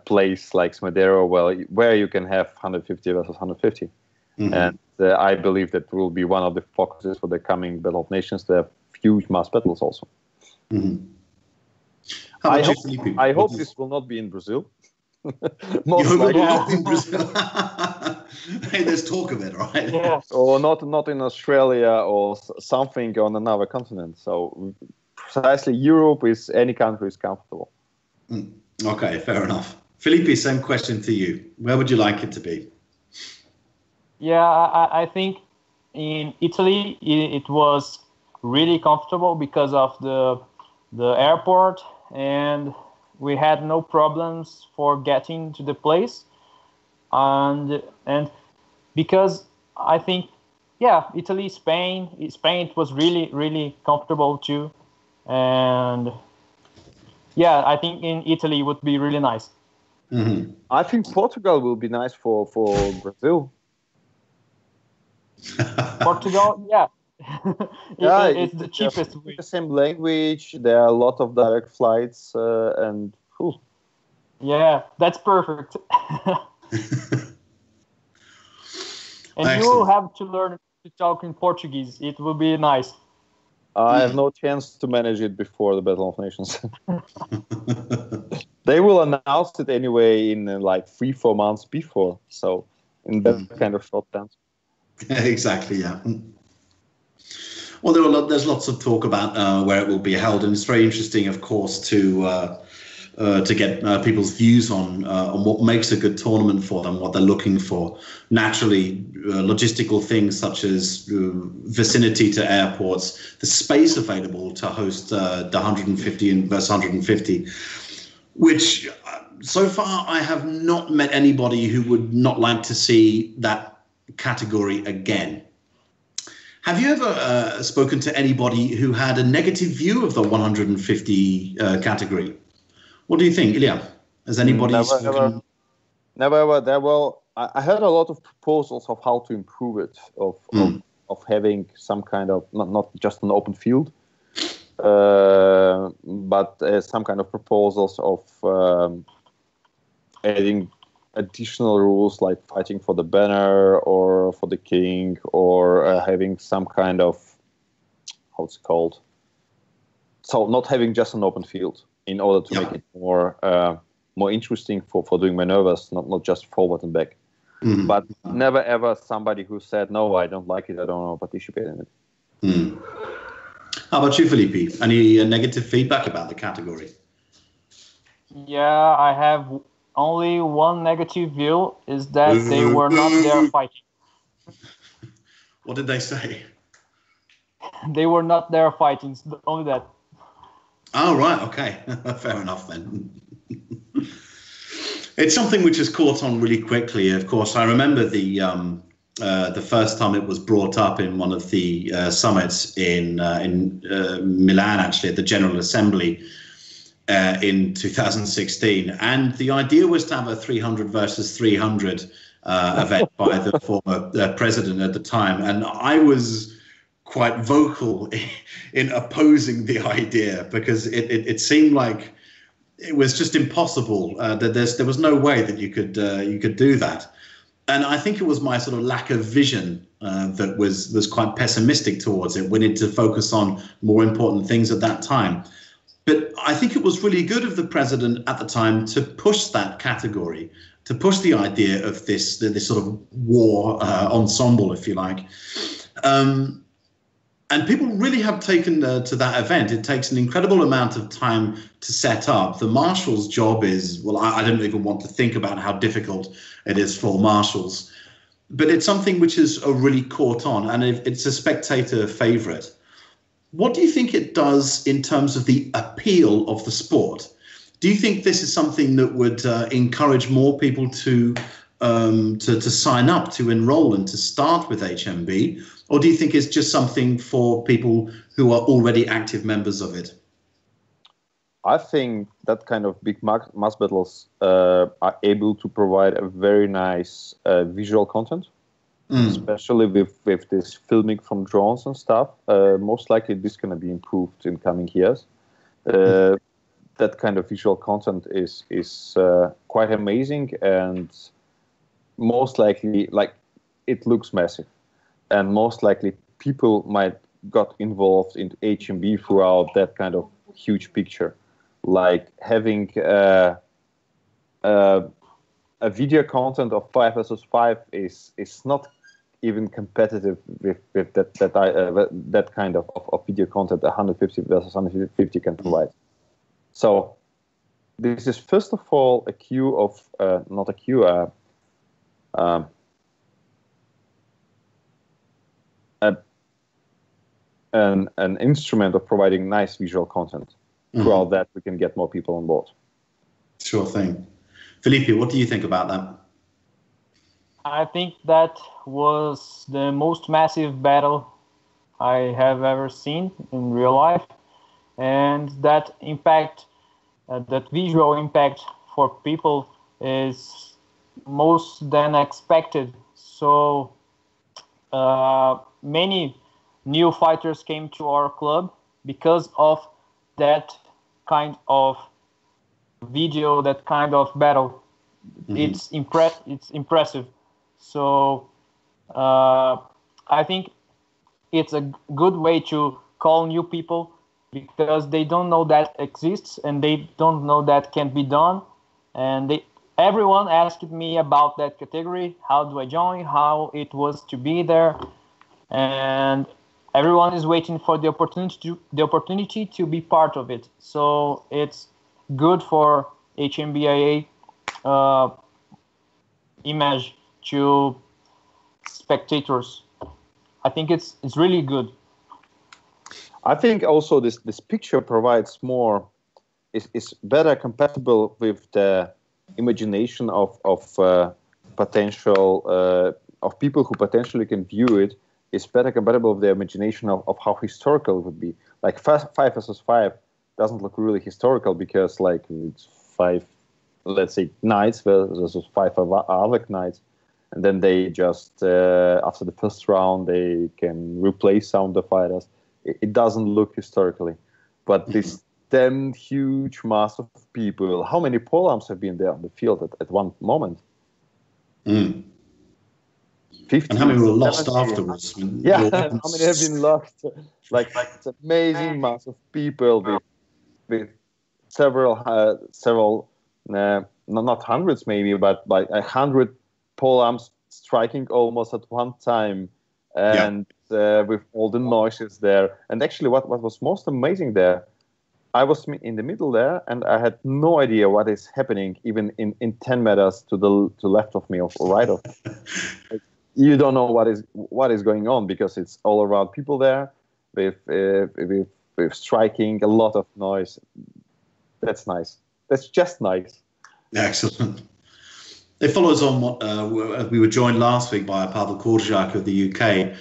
place like Smederevo where you can have 150 versus 150. And I believe that will be one of the focuses for the coming Battle of Nations to have huge mass battles also. I hope this will not be in Brazil. Most likely not in Brazil. Hey, there's talk of it, right? Yeah. Or not in Australia or something on another continent. So precisely Europe is any country is comfortable. Okay, fair enough. Filipe, same question to you. Where would you like it to be? Yeah, I think in Italy it was really comfortable because of the airport, and we had no problems for getting to the place, and because I think Italy, Spain it was really comfortable too, and I think in Italy would be really nice. I think Portugal will be nice for Brazil. Portugal, yeah. It's the cheapest way. The same language. There are a lot of direct flights, and yeah, that's perfect. And Excellent. you will have to learn to talk in Portuguese. It will be nice. I have no chance to manage it before the Battle of Nations. They will announce it anyway in like 3-4 months before. So in that kind of short time. Exactly, yeah. Well, there's lots of talk about where it will be held, and it's very interesting, of course, to get people's views on what makes a good tournament for them, what they're looking for. Naturally, logistical things such as vicinity to airports, the space available to host the 150 versus 150, which so far I have not met anybody who would not like to see that category again. Have you ever spoken to anybody who had a negative view of the 150 category? What do you think, Ilia? Has anybody spoken? Never ever. I heard a lot of proposals of how to improve it, of having some kind of not just an open field, but some kind of proposals of adding additional rules like fighting for the banner or for the king, or having some kind of, how's it called? So not having just an open field in order to make it more interesting for doing maneuvers, not just forward and back. But never ever somebody who said, no, I don't like it, I don't want to participate in it. How about you, Filipe? Any negative feedback about the category? Yeah, I have only one negative view, is that they were not there fighting. What did they say? They were not there fighting, only that. Oh, right, okay. Fair enough then. It's something which has caught on really quickly. Of course, I remember the first time it was brought up in one of the summits in Milan, actually, at the General Assembly in 2016. And the idea was to have a 300 versus 300 event by the former president at the time. And I was quite vocal in opposing the idea, because it seemed like it was just impossible. That there was no way that you could do that. And I think it was my sort of lack of vision that was quite pessimistic towards it. We need to focus on more important things at that time. But I think it was really good of the president at the time to push that category, to push the idea of this sort of war ensemble, if you like. And people really have taken to that event. It takes an incredible amount of time to set up. The marshals' job is, well, I don't even want to think about how difficult it is for marshals. But it's something which is really caught on, and it's a spectator favorite. What do you think it does in terms of the appeal of the sport? Do you think this is something that would encourage more people to sign up, to enroll and to start with HMB? Or do you think it's just something for people who are already active members of it? I think that kind of big mass battles are able to provide a very nice visual content, especially with this filming from drones and stuff. Most likely this is going to be improved in coming years. That kind of visual content is quite amazing, and most likely, like, it looks massive, and most likely people might got involved in HMB throughout that kind of huge picture. Like having a video content of 5 versus 5 is not even competitive with that kind of video content 150 versus 150 can provide. So this is first of all a queue of not a queue, an instrument of providing nice visual content. Throughout that, we can get more people on board. Sure thing. Filipe, what do you think about that? I think that was the most massive battle I have ever seen in real life. And that impact, that visual impact for people is most than expected. So many new fighters came to our club because of that kind of video, that kind of battle. It's impressive. So I think it's a good way to call new people, because they don't know that exists and they don't know that can be done. And everyone asked me about that category. How do I join? How it was to be there? And everyone is waiting for the opportunity to be part of it. So it's good for HMBIA image to spectators. I think it's really good. I think also this picture provides more, is better compatible with the imagination of potential of people who potentially can view it. Is better compatible with the imagination of how historical it would be. Like 5 versus 5 doesn't look really historical because, like, it's 5, let's say, knights versus 5 other knights, and then they just after the first round they can replace some of the fighters. It doesn't look historically, but this damn huge mass of people. How many polearms have been there on the field at one moment? 50, and how many were lost 70. Afterwards? Yeah, how many have been lost? Like it's an amazing mass of people with several not hundreds maybe, but like 100 polearms striking almost at one time, and with all the noises there. And actually, what was most amazing there, I was in the middle there, and I had no idea what is happening, even in 10 meters to the left of me or right of me. You don't know what is going on, because it's all around people there with striking, a lot of noise. That's nice. That's just nice. Excellent. It follows on what we were joined last week by Pavel Korczak of the UK,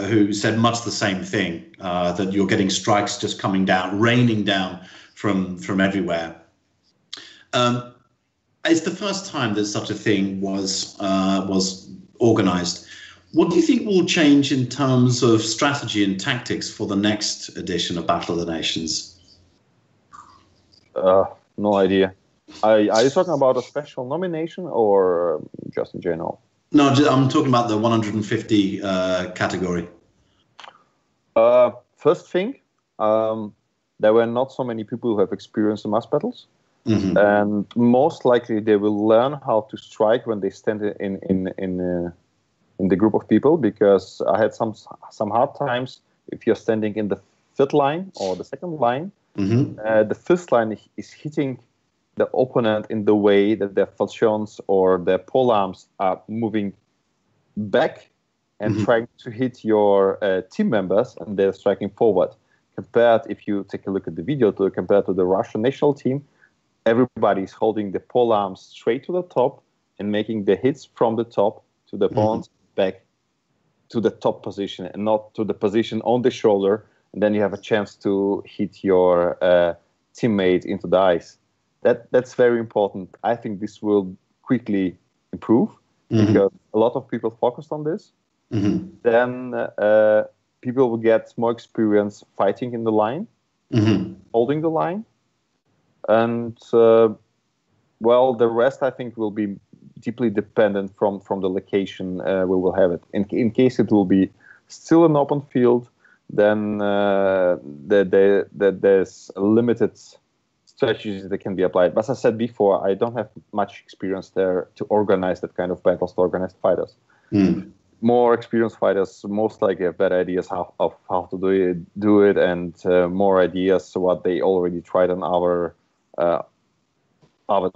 who said much the same thing, that you're getting strikes just coming down, raining down from everywhere. It's the first time that such a thing was organized. What do you think will change in terms of strategy and tactics for the next edition of Battle of the Nations? No idea. Are you talking about a special nomination or just in general? No, I'm talking about the 150 category. First thing, there were not so many people who have experienced the mass battles. And most likely they will learn how to strike when they stand in the group of people, because I had some hard times if you're standing in the third line or the second line. The first line is hitting the opponent in the way that their falchions or their polearms are moving back and trying to hit your team members, and they're striking forward. Compared, if you take a look at the video, compared to the Russian national team, everybody is holding the polearms straight to the top and making the hits from the top to the opponent back to the top position and not to the position on the shoulder, and then you have a chance to hit your teammate into the eyes. That's very important. I think this will quickly improve because a lot of people focused on this. Then people will get more experience fighting in the line, holding the line, and well, the rest I think will be deeply dependent from the location we will have it. In case it will be still an open field, then there's limited strategies that can be applied. But as I said before, I don't have much experience there to organize that kind of battles, to organize fighters. More experienced fighters most likely have better ideas of how to do it, and more ideas what they already tried on our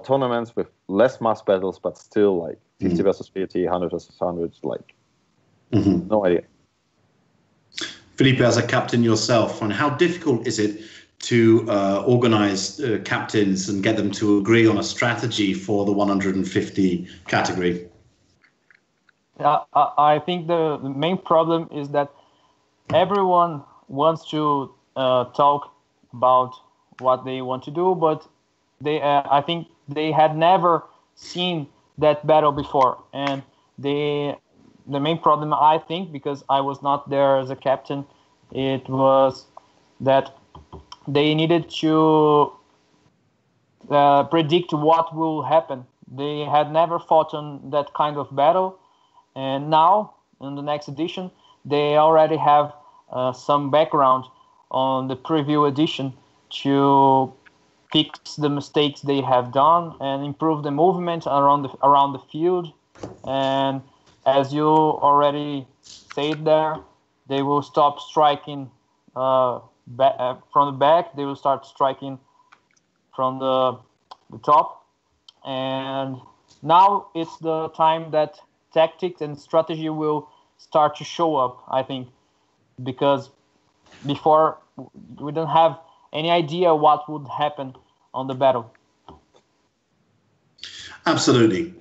tournaments with less mass battles, but still like 50 versus 50, 100 versus 100, like no idea. Filipe, as a captain yourself, and how difficult is it to organize captains and get them to agree on a strategy for the 150 category? I think the main problem is that everyone wants to talk about what they want to do, but I think they had never seen that battle before. And the main problem, I think, because I was not there as a captain, it was that they needed to predict what will happen. They had never fought on that kind of battle. And now, in the next edition, they already have some background on the preview edition to fix the mistakes they have done and improve the movement around the field. And as you already said there, they will stop striking from the back. They will start striking from the top. And now it's the time that tactics and strategy will start to show up, I think, because before we don't have any idea what would happen on the battle. Absolutely.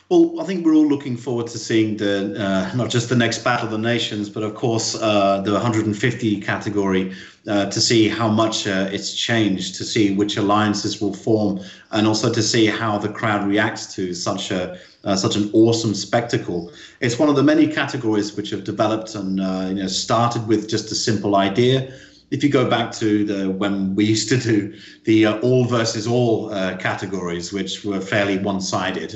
Well, I think we're all looking forward to seeing the not just the next Battle of the Nations, but of course the 150 category to see how much it's changed, to see which alliances will form, and also to see how the crowd reacts to such an awesome spectacle. It's one of the many categories which have developed and started with just a simple idea. If you go back to when we used to do the all versus all categories, which were fairly one-sided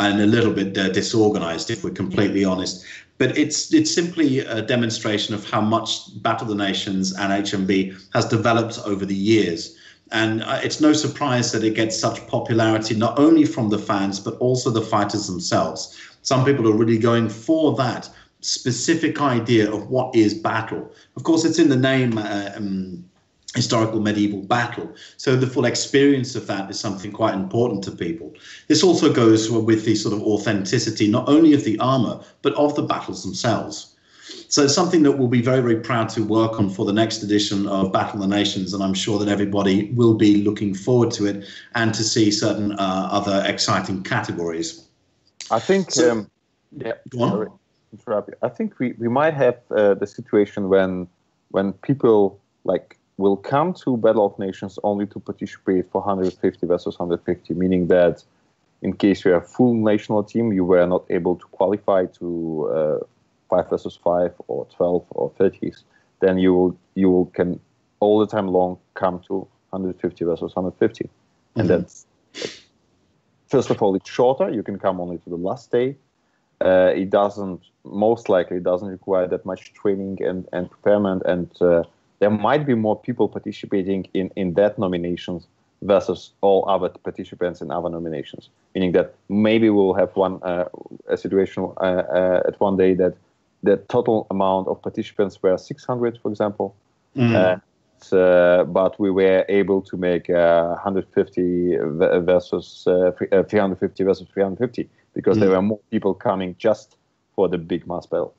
and a little bit disorganized, if we're completely honest. But it's simply a demonstration of how much Battle of the Nations and HMB has developed over the years. And it's no surprise that it gets such popularity, not only from the fans, but also the fighters themselves. Some people are really going for that specific idea of what is battle. Of course, it's in the name, historical medieval battle. So the full experience of that is something quite important to people. This also goes with the sort of authenticity, not only of the armor, but of the battles themselves. So it's something that we'll be very, very proud to work on for the next edition of Battle of the Nations, and I'm sure that everybody will be looking forward to it and to see certain other exciting categories. I think, go on. Sorry, interrupt you. I think we might have the situation when people will come to Battle of Nations only to participate for 150 versus 150, meaning that in case you have full national team, you were not able to qualify to 5 versus 5 or 12 or 30s, then you can all the time long come to 150 versus 150. And that's, first of all, it's shorter. You can come only to the last day. It most likely doesn't require that much training and preparation, and there might be more people participating in that nominations versus all other participants in other nominations. Meaning that maybe we'll have a situation at one day that the total amount of participants were 600, for example, but we were able to make 150 versus 350 versus 350 because there were more people coming just for the big mass battle.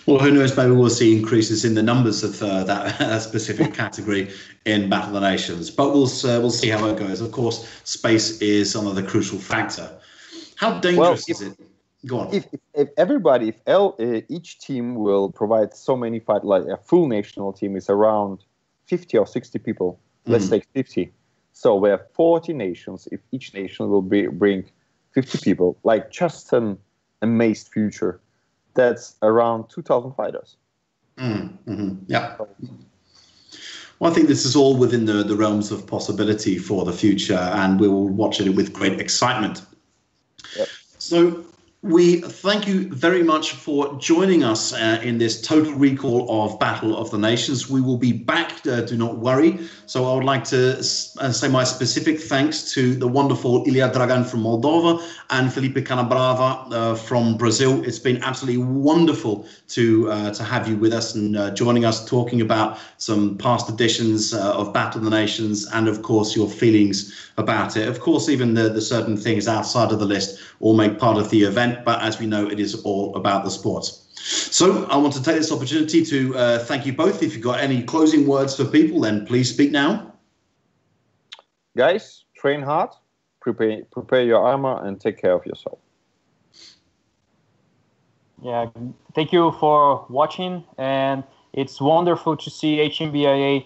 Well, who knows, maybe we'll see increases in the numbers of that specific category in Battle of the Nations. But we'll see how it goes. Of course, space is another crucial factor. How dangerous is it? Go on. If everybody, each team will provide so many fight, like a full national team is around 50 or 60 people. Let's take 50. So we have 40 nations. If each nation will bring 50 people, like just an amazed future, that's around 2,000 fighters. Yeah. Well, I think this is all within the realms of possibility for the future, and we will watch it with great excitement. Yep. So we thank you very much for joining us in this total recall of Battle of the Nations. We will be back, do not worry. So I would like to say my specific thanks to the wonderful Ilia Dragan from Moldova and Filipe Canabrava from Brazil. It's been absolutely wonderful to have you with us and joining us, talking about some past editions of Battle of the Nations and, of course, your feelings about it. Of course, even the certain things outside of the list all make part of the event, but as we know, it is all about the sport. So I want to take this opportunity to thank you both. If you've got any closing words for people, then please speak now. Guys, train hard, prepare your armor, and take care of yourself. Yeah, thank you for watching, and it's wonderful to see HMBIA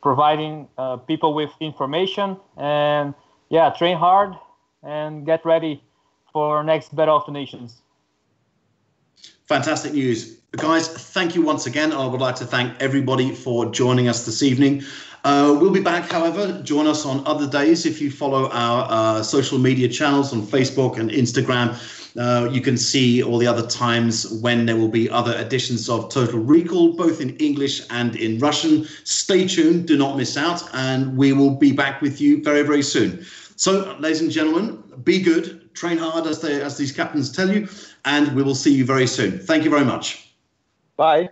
providing people with information. And yeah, train hard and get ready for next Battle of the Nations. Fantastic news. Guys, thank you once again. I would like to thank everybody for joining us this evening. We'll be back, however. Join us on other days. If you follow our social media channels on Facebook and Instagram, you can see all the other times when there will be other editions of Total Recall, both in English and in Russian. Stay tuned, do not miss out, and we will be back with you very, very soon. So, ladies and gentlemen, be good, train hard as these captains tell you, and we will see you very soon. Thank you very much. Bye.